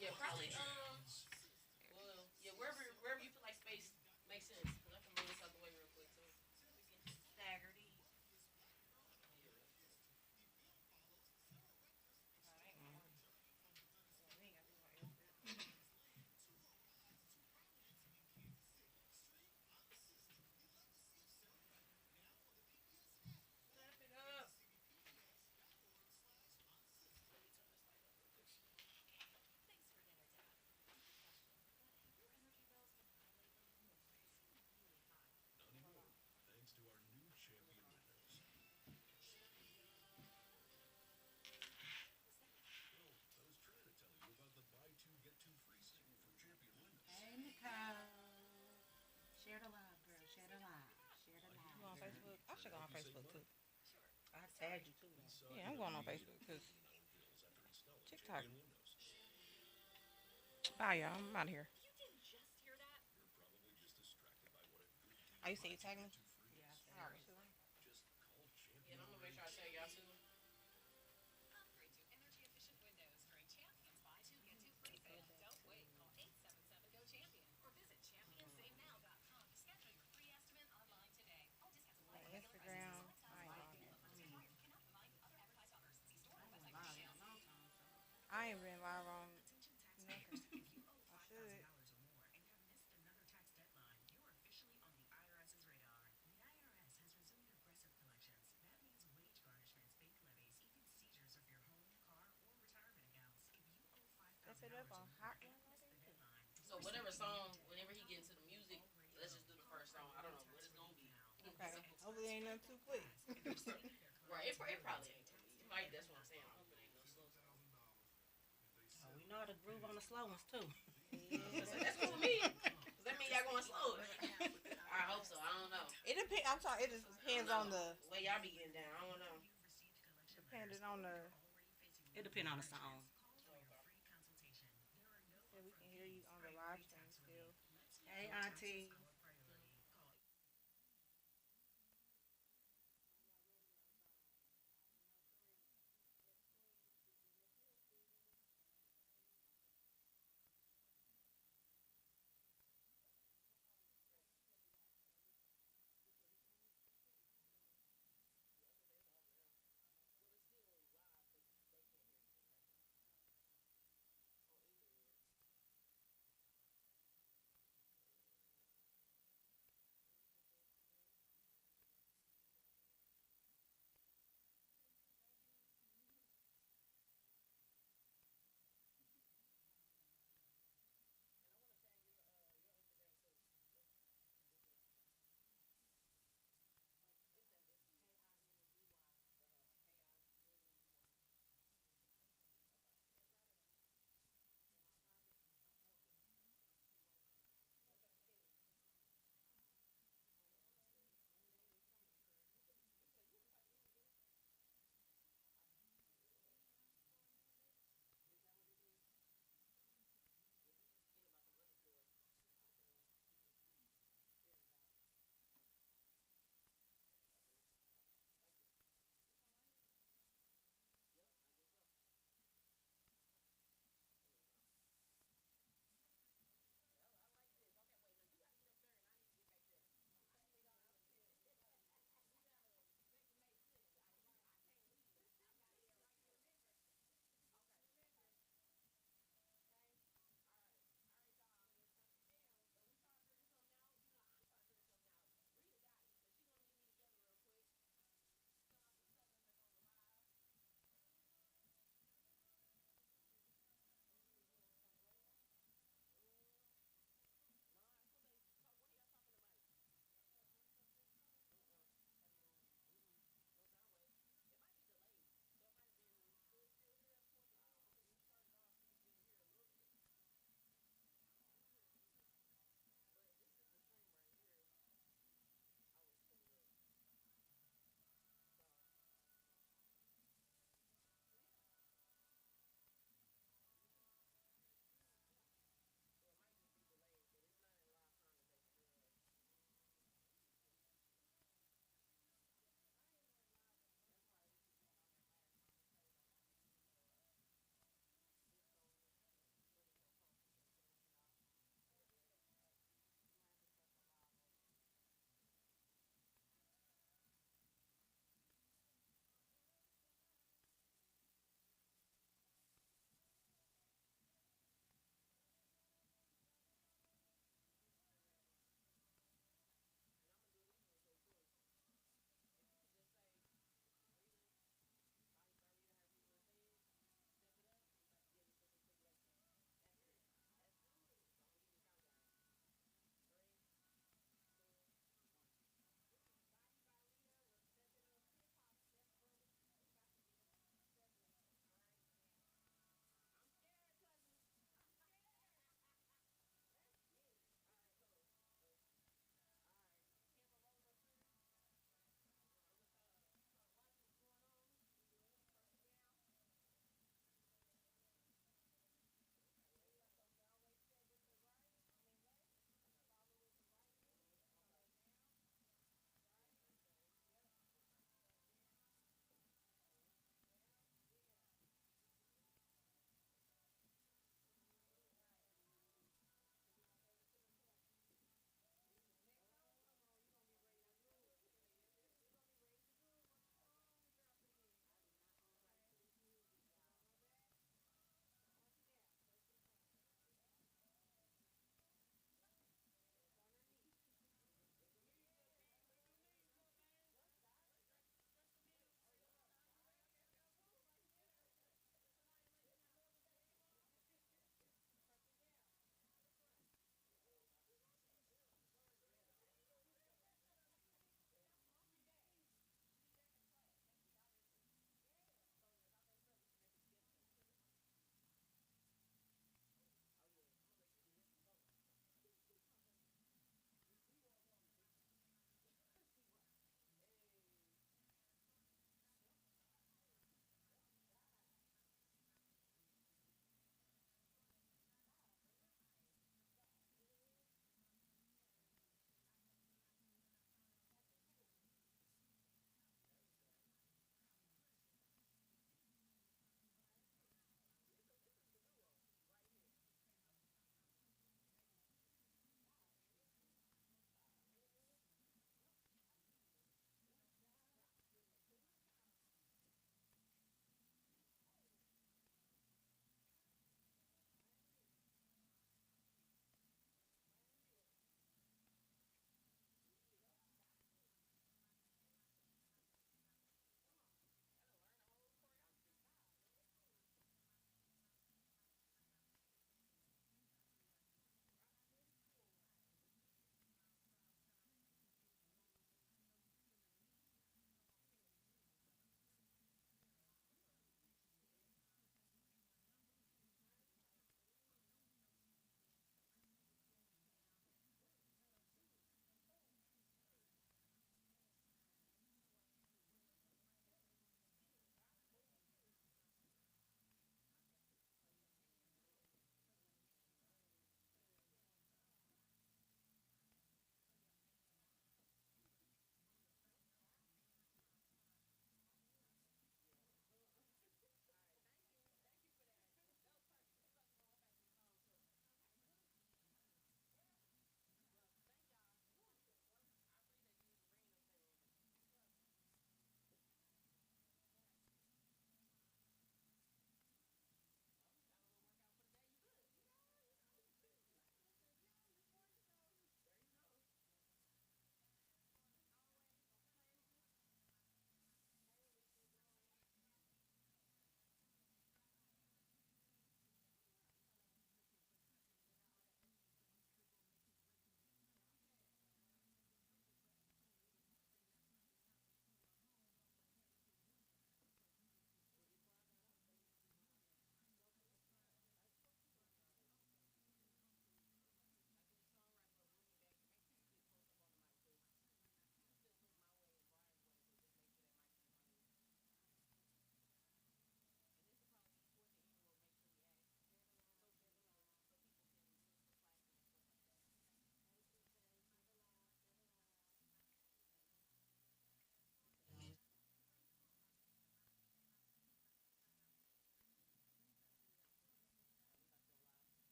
Yeah, probably. Well, yeah, wherever you feel like space makes sense. Because I can move this out the way real quick too. We can stagger these. I should go on Facebook too. I tagged you too. Yeah, I'm going on Facebook because TikTok. Bye, y'all. I'm out of here. Oh, you say you tagged me? Yeah. All right. Yeah, I'm gonna make sure I tag y'all too. I ain't been live on nothing. I should. So whatever song, whenever he gets into the music, let's just do the first song. I don't know what it's gonna be. Okay. Hopefully ain't nothing too quick. Right. It probably ain't gonna be. It might. That's what I'm saying. I hope it ain't no slow song. Oh, we know how to groove on the slow ones too. Yeah. That's cool with me. Does that mean y'all going slow? I hope so. I don't know. It depends. I'm sorry. It just depends on the way y'all be getting down. I don't know. Depending on the. It depends on the song. Yeah, we can hear you on the live stream still. Hey, Auntie.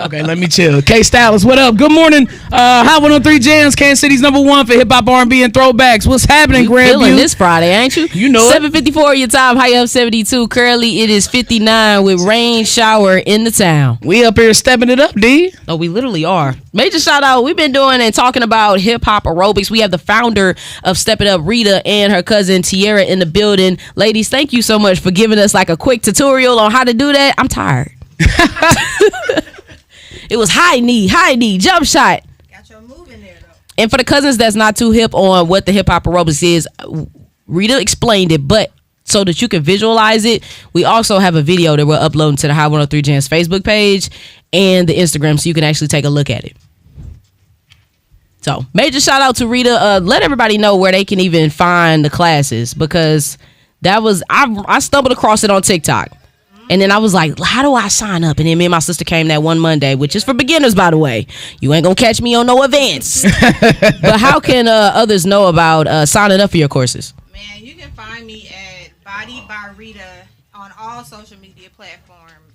Okay, let me chill. K Stylist, what up? Good morning. Hot 103 Jams, Kansas City's #1 for hip hop, R&B, and throwbacks. What's happening, Grandview? Feeling this Friday, ain't you? You know it. 7:54 your time. High up 72. Currently, it is 59 with rain shower in the town. We up here stepping it up, D. Oh, we literally are. Major shout out. We've been doing and talking about hip hop aerobics. We have the founder of Step It Up, Rita, and her cousin Tierra in the building. Ladies, thank you so much for giving us like a quick tutorial on how to do that. I'm tired. It was high knee, jump shot. Got your move in there though. And for the cousins that's not too hip on what the hip hop aerobics is, Rita explained it, but so that you can visualize it, we also have a video that we're uploading to the High 103 Jams Facebook page and the Instagram, so you can actually take a look at it. So major shout out to Rita. Let everybody know where they can even find the classes, because that was I stumbled across it on TikTok. And then I was like, how do I sign up? And then me and my sister came that one Monday, which is for beginners, by the way. You ain't going to catch me on no events. But how can others know about signing up for your courses? Man, you can find me at Body by Rita on all social media platforms.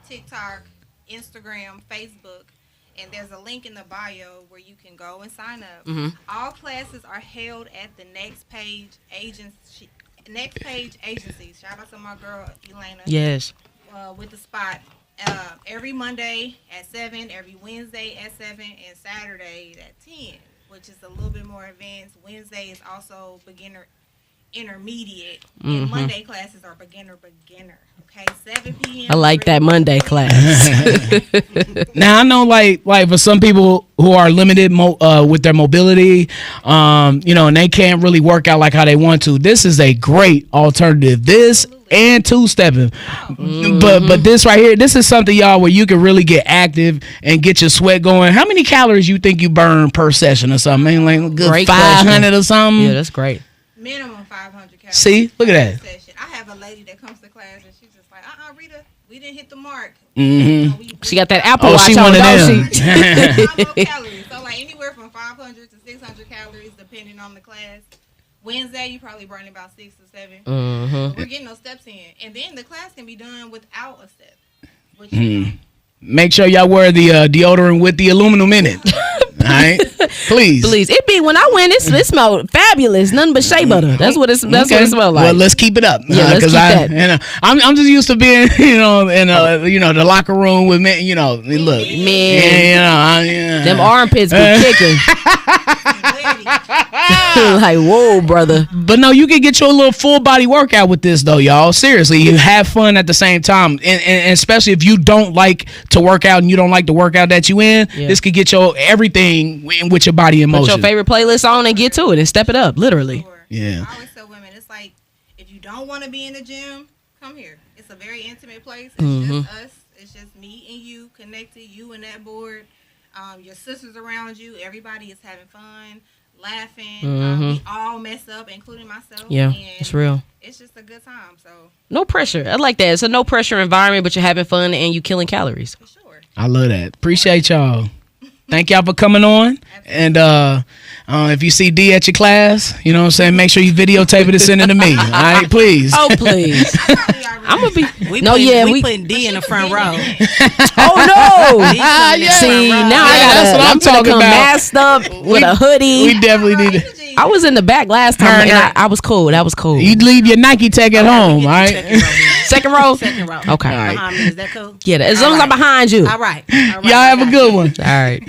TikTok, Instagram, Facebook. And there's a link in the bio where you can go and sign up. Mm-hmm. All classes are held at the Next Page Agency. Shout out to my girl Elena. Yes. With the spot every Monday at 7, every Wednesday at 7, and Saturday at 10, which is a little bit more advanced. Wednesday is also beginner intermediate, and Monday classes are beginner. Okay, 7 p.m. I like that Monday class. Now I know, like for some people who are limited with their mobility, and they can't really work out like how they want to. This is a great alternative. This and two-stepping, but this right here, this is something, y'all, where you can really get active and get your sweat going. How many calories you think you burn per session or something? Like a good 500 or something. Yeah, that's great. Minimum 500 calories. See, look at that. I have a lady that comes to class and she's just like, Rita, we didn't hit the mark. Mm-hmm. She got that Apple Watch she on, one of don't she? Calories. So like anywhere from 500 to 600 calories depending on the class. Wednesday, you probably burn about 6 to 7. Mm-hmm. We're getting those steps in. And then the class can be done without a step. Which Make sure y'all wear the deodorant with the aluminum in it. All right, please. It be when I went, it smelled fabulous. Nothing but shea butter. That's what it smells like. Well, let's keep it up. Yeah, let's keep that. I'm just used to being, in the locker room with men. Look, man, them armpits be kicking. Like, whoa, brother. But no, you can get your little full body workout with this, though, y'all. Seriously, you have fun at the same time, and especially if you don't like to work out and you don't like the workout that you in, this could get your everything with your body in motion. Put your favorite playlist on and get to it and step it up, literally. Sure. Yeah. I always tell women, it's like, if you don't want to be in the gym, come here. It's a very intimate place. It's just us. It's just me and you connected, you and that board. Your sisters around you. Everybody is having fun, laughing. We all mess up, including myself. Yeah, and it's real. It's just a good time. So no pressure. I like that. It's a no pressure environment, but you're having fun and you killing calories. For sure. I love that. Appreciate y'all. Thank y'all for coming on. And if you see D at your class, you know what I'm saying, make sure you videotape it and send it to me. All right, please. Oh, please. I'm gonna be. We putting D in the front row. Oh no! See, now I'm talking about. Masked up with a hoodie. We definitely need it. I was in the back last time, and I was cool. That was cool. You'd leave your Nike tag at home, all right? Second row. Second row. Okay. All right. Behind me, is that cool? Yeah, as long as I'm behind you. All right. Y'all have a good one. All right.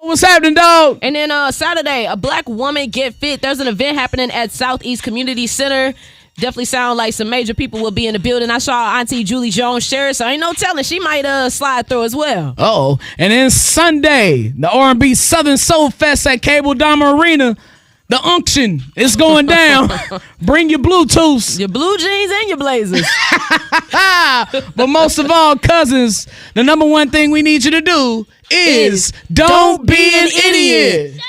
What's happening, dog? And then Saturday, a black woman get fit. There's an event happening at Southeast Community Center. Definitely sound like some major people will be in the building. I saw Auntie Julie Jones share it, so ain't no telling she might slide through as well. Oh, and then Sunday, the R&B Southern Soul Fest at Cable Dama Arena. The unction is going down. Bring your Bluetooths. Your blue jeans and your blazers. But most of all, cousins, the number one thing we need you to do is don't be an idiot.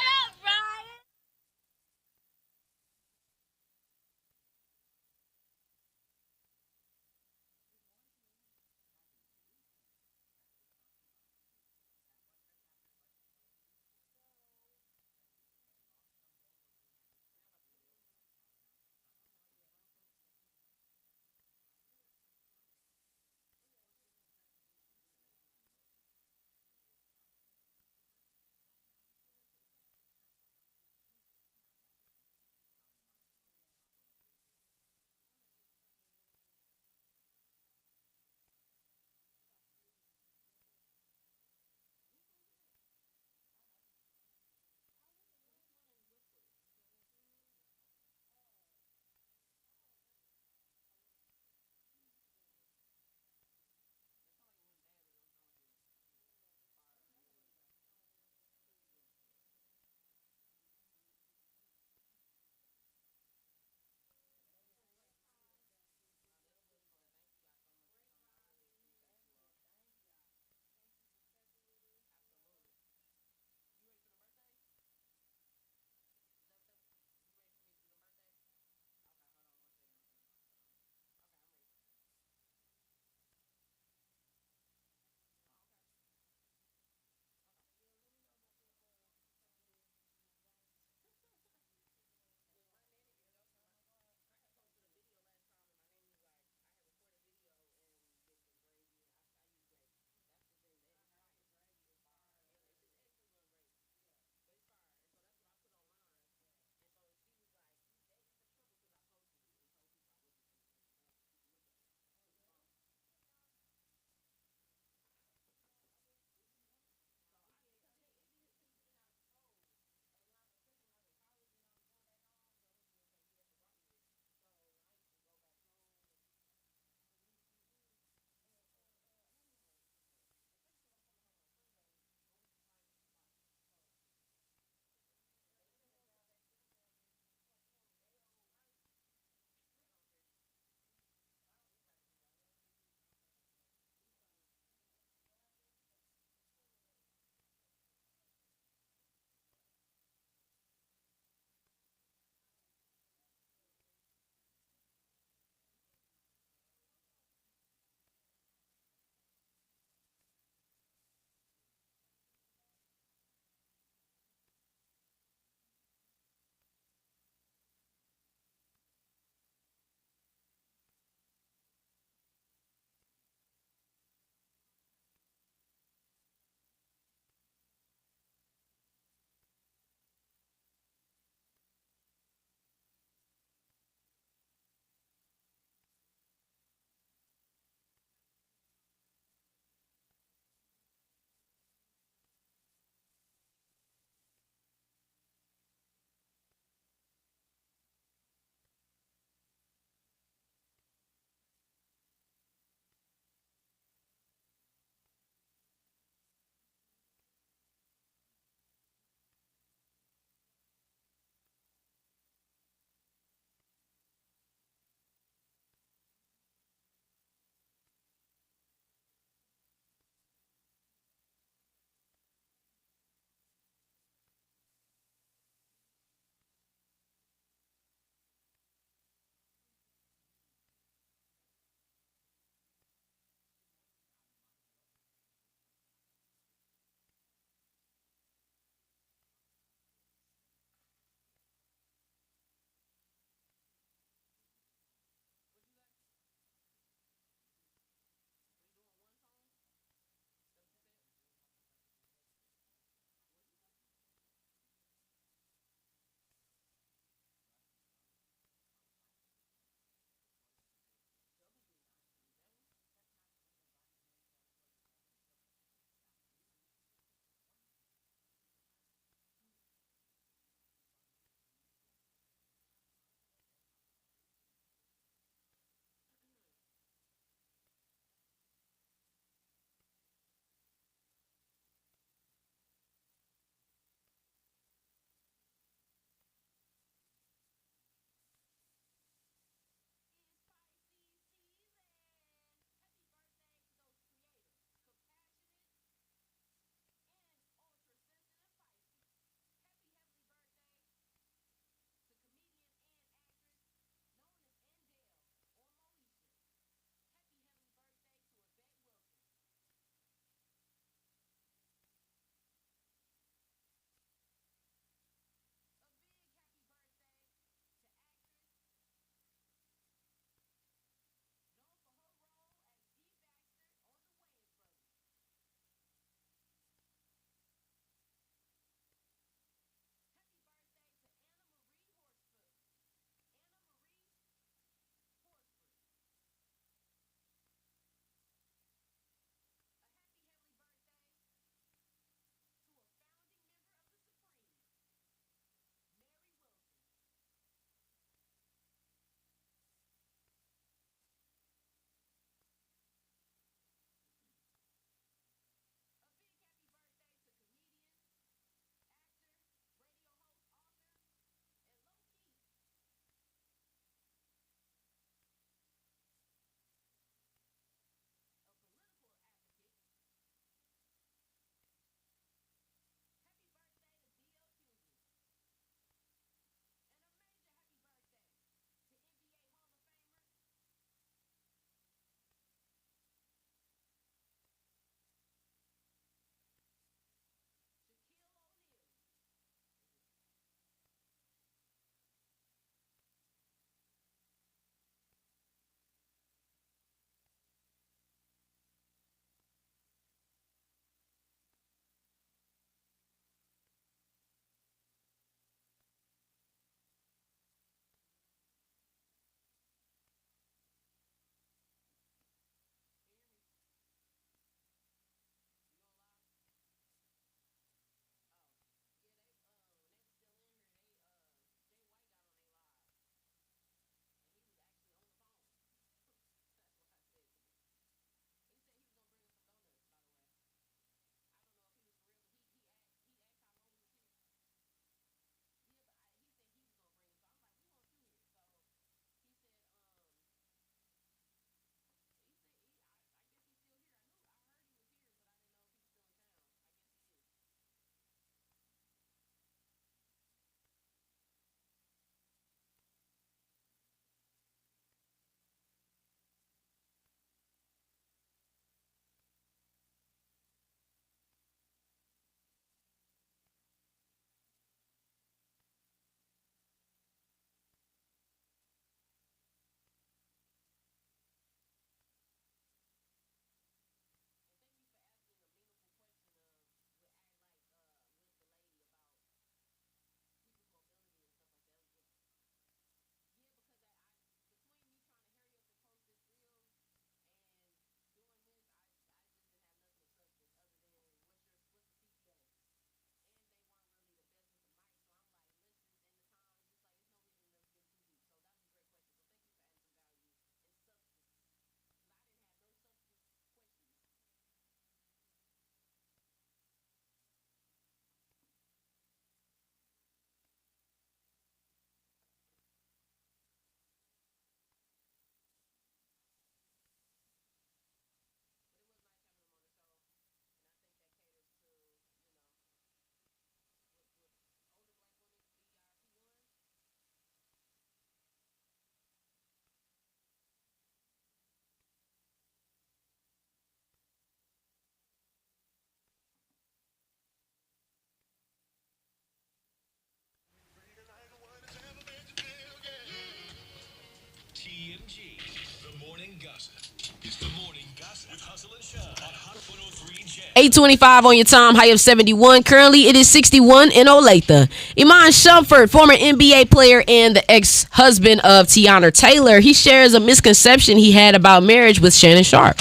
8:25 on your time, high of 71. Currently, it is 61 in Olathe. Iman Shumpert, former NBA player and the ex-husband of Tiana Taylor, he shares a misconception he had about marriage with Shannon Sharp.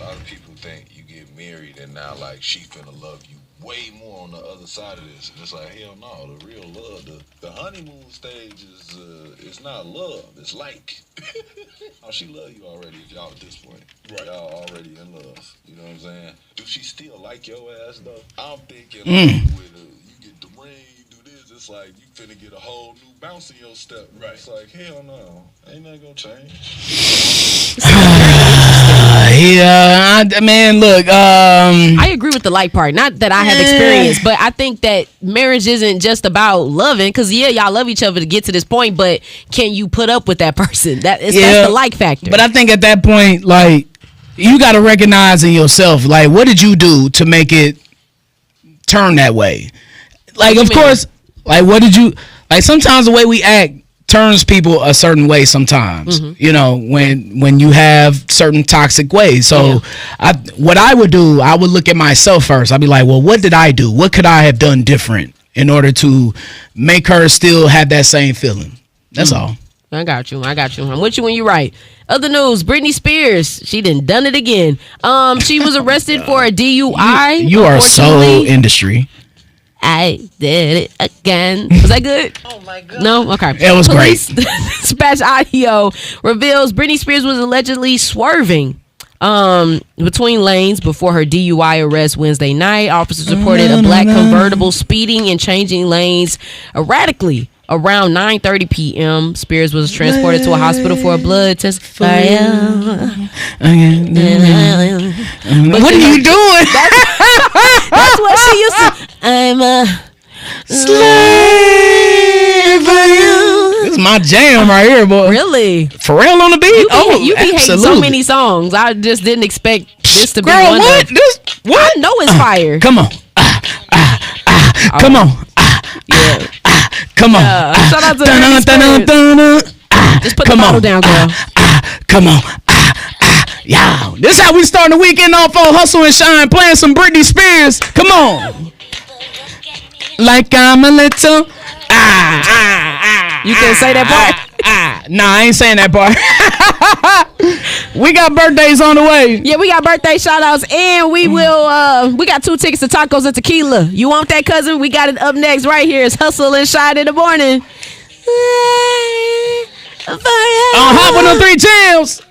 A lot of people think you get married and now, like, she finna love you way more on the other side of this. And it's like, hell no, the real love, the honeymoon stage is it's not love, it's like. Oh, she love you already if y'all at this point. Right. Y'all already in love. You know what I'm saying? Do she still like your ass though? I'm thinking with you get the ring, you do this, it's like you finna get a whole new bounce in your step. Right. It's like, hell no. Ain't nothing gonna change. Man, look. I agree with the like part. Not that I have experience, but I think that marriage isn't just about loving. Because y'all love each other to get to this point, but can you put up with that person? That's the like factor. But I think at that point, like, you got to recognize in yourself, like, what did you do to make it turn that way? Like, of course, like, what did you like? Sometimes the way we act turns people a certain way sometimes, you know, when you have certain toxic ways. So what I would do, I would look at myself first. I'd be like, well, what did I do? What could I have done different in order to make her still have that same feeling? That's all. I got you. I'm with you when you're right. Other news, Britney Spears, she done it again. She was arrested for a DUI. You are so industry. I did it again. Was that good? Oh my god. No? Okay. It was Police great. Dispatch audio reveals Britney Spears was allegedly swerving between lanes before her DUI arrest Wednesday night. Officers reported a black convertible speeding and changing lanes erratically around 9:30 p.m. Spears was transported to a hospital for a blood test. What are you doing? That's what she used to. I'm a slave for you. This is my jam right here, boy. Really? Pharrell on the beat? You be hating so many songs. I just didn't expect this to be Girl, one what? of. What? I know it's fire. Come on. Come on. Yeah. Come on. Shout out to Britney Spears. Just put the bottle down, girl. Come on. Yo, this is how we start the weekend off on Hustle and Shine, playing some Britney Spears. Come on. Like I'm a little. You can say that part? Nah, I ain't saying that part. We got birthdays on the way. Yeah, we got birthday shout outs, and we will we got 2 tickets to tacos and tequila. You want that, cousin? We got it up next right here. It's Hustle and Shine in the morning. On Hot 103 Jams.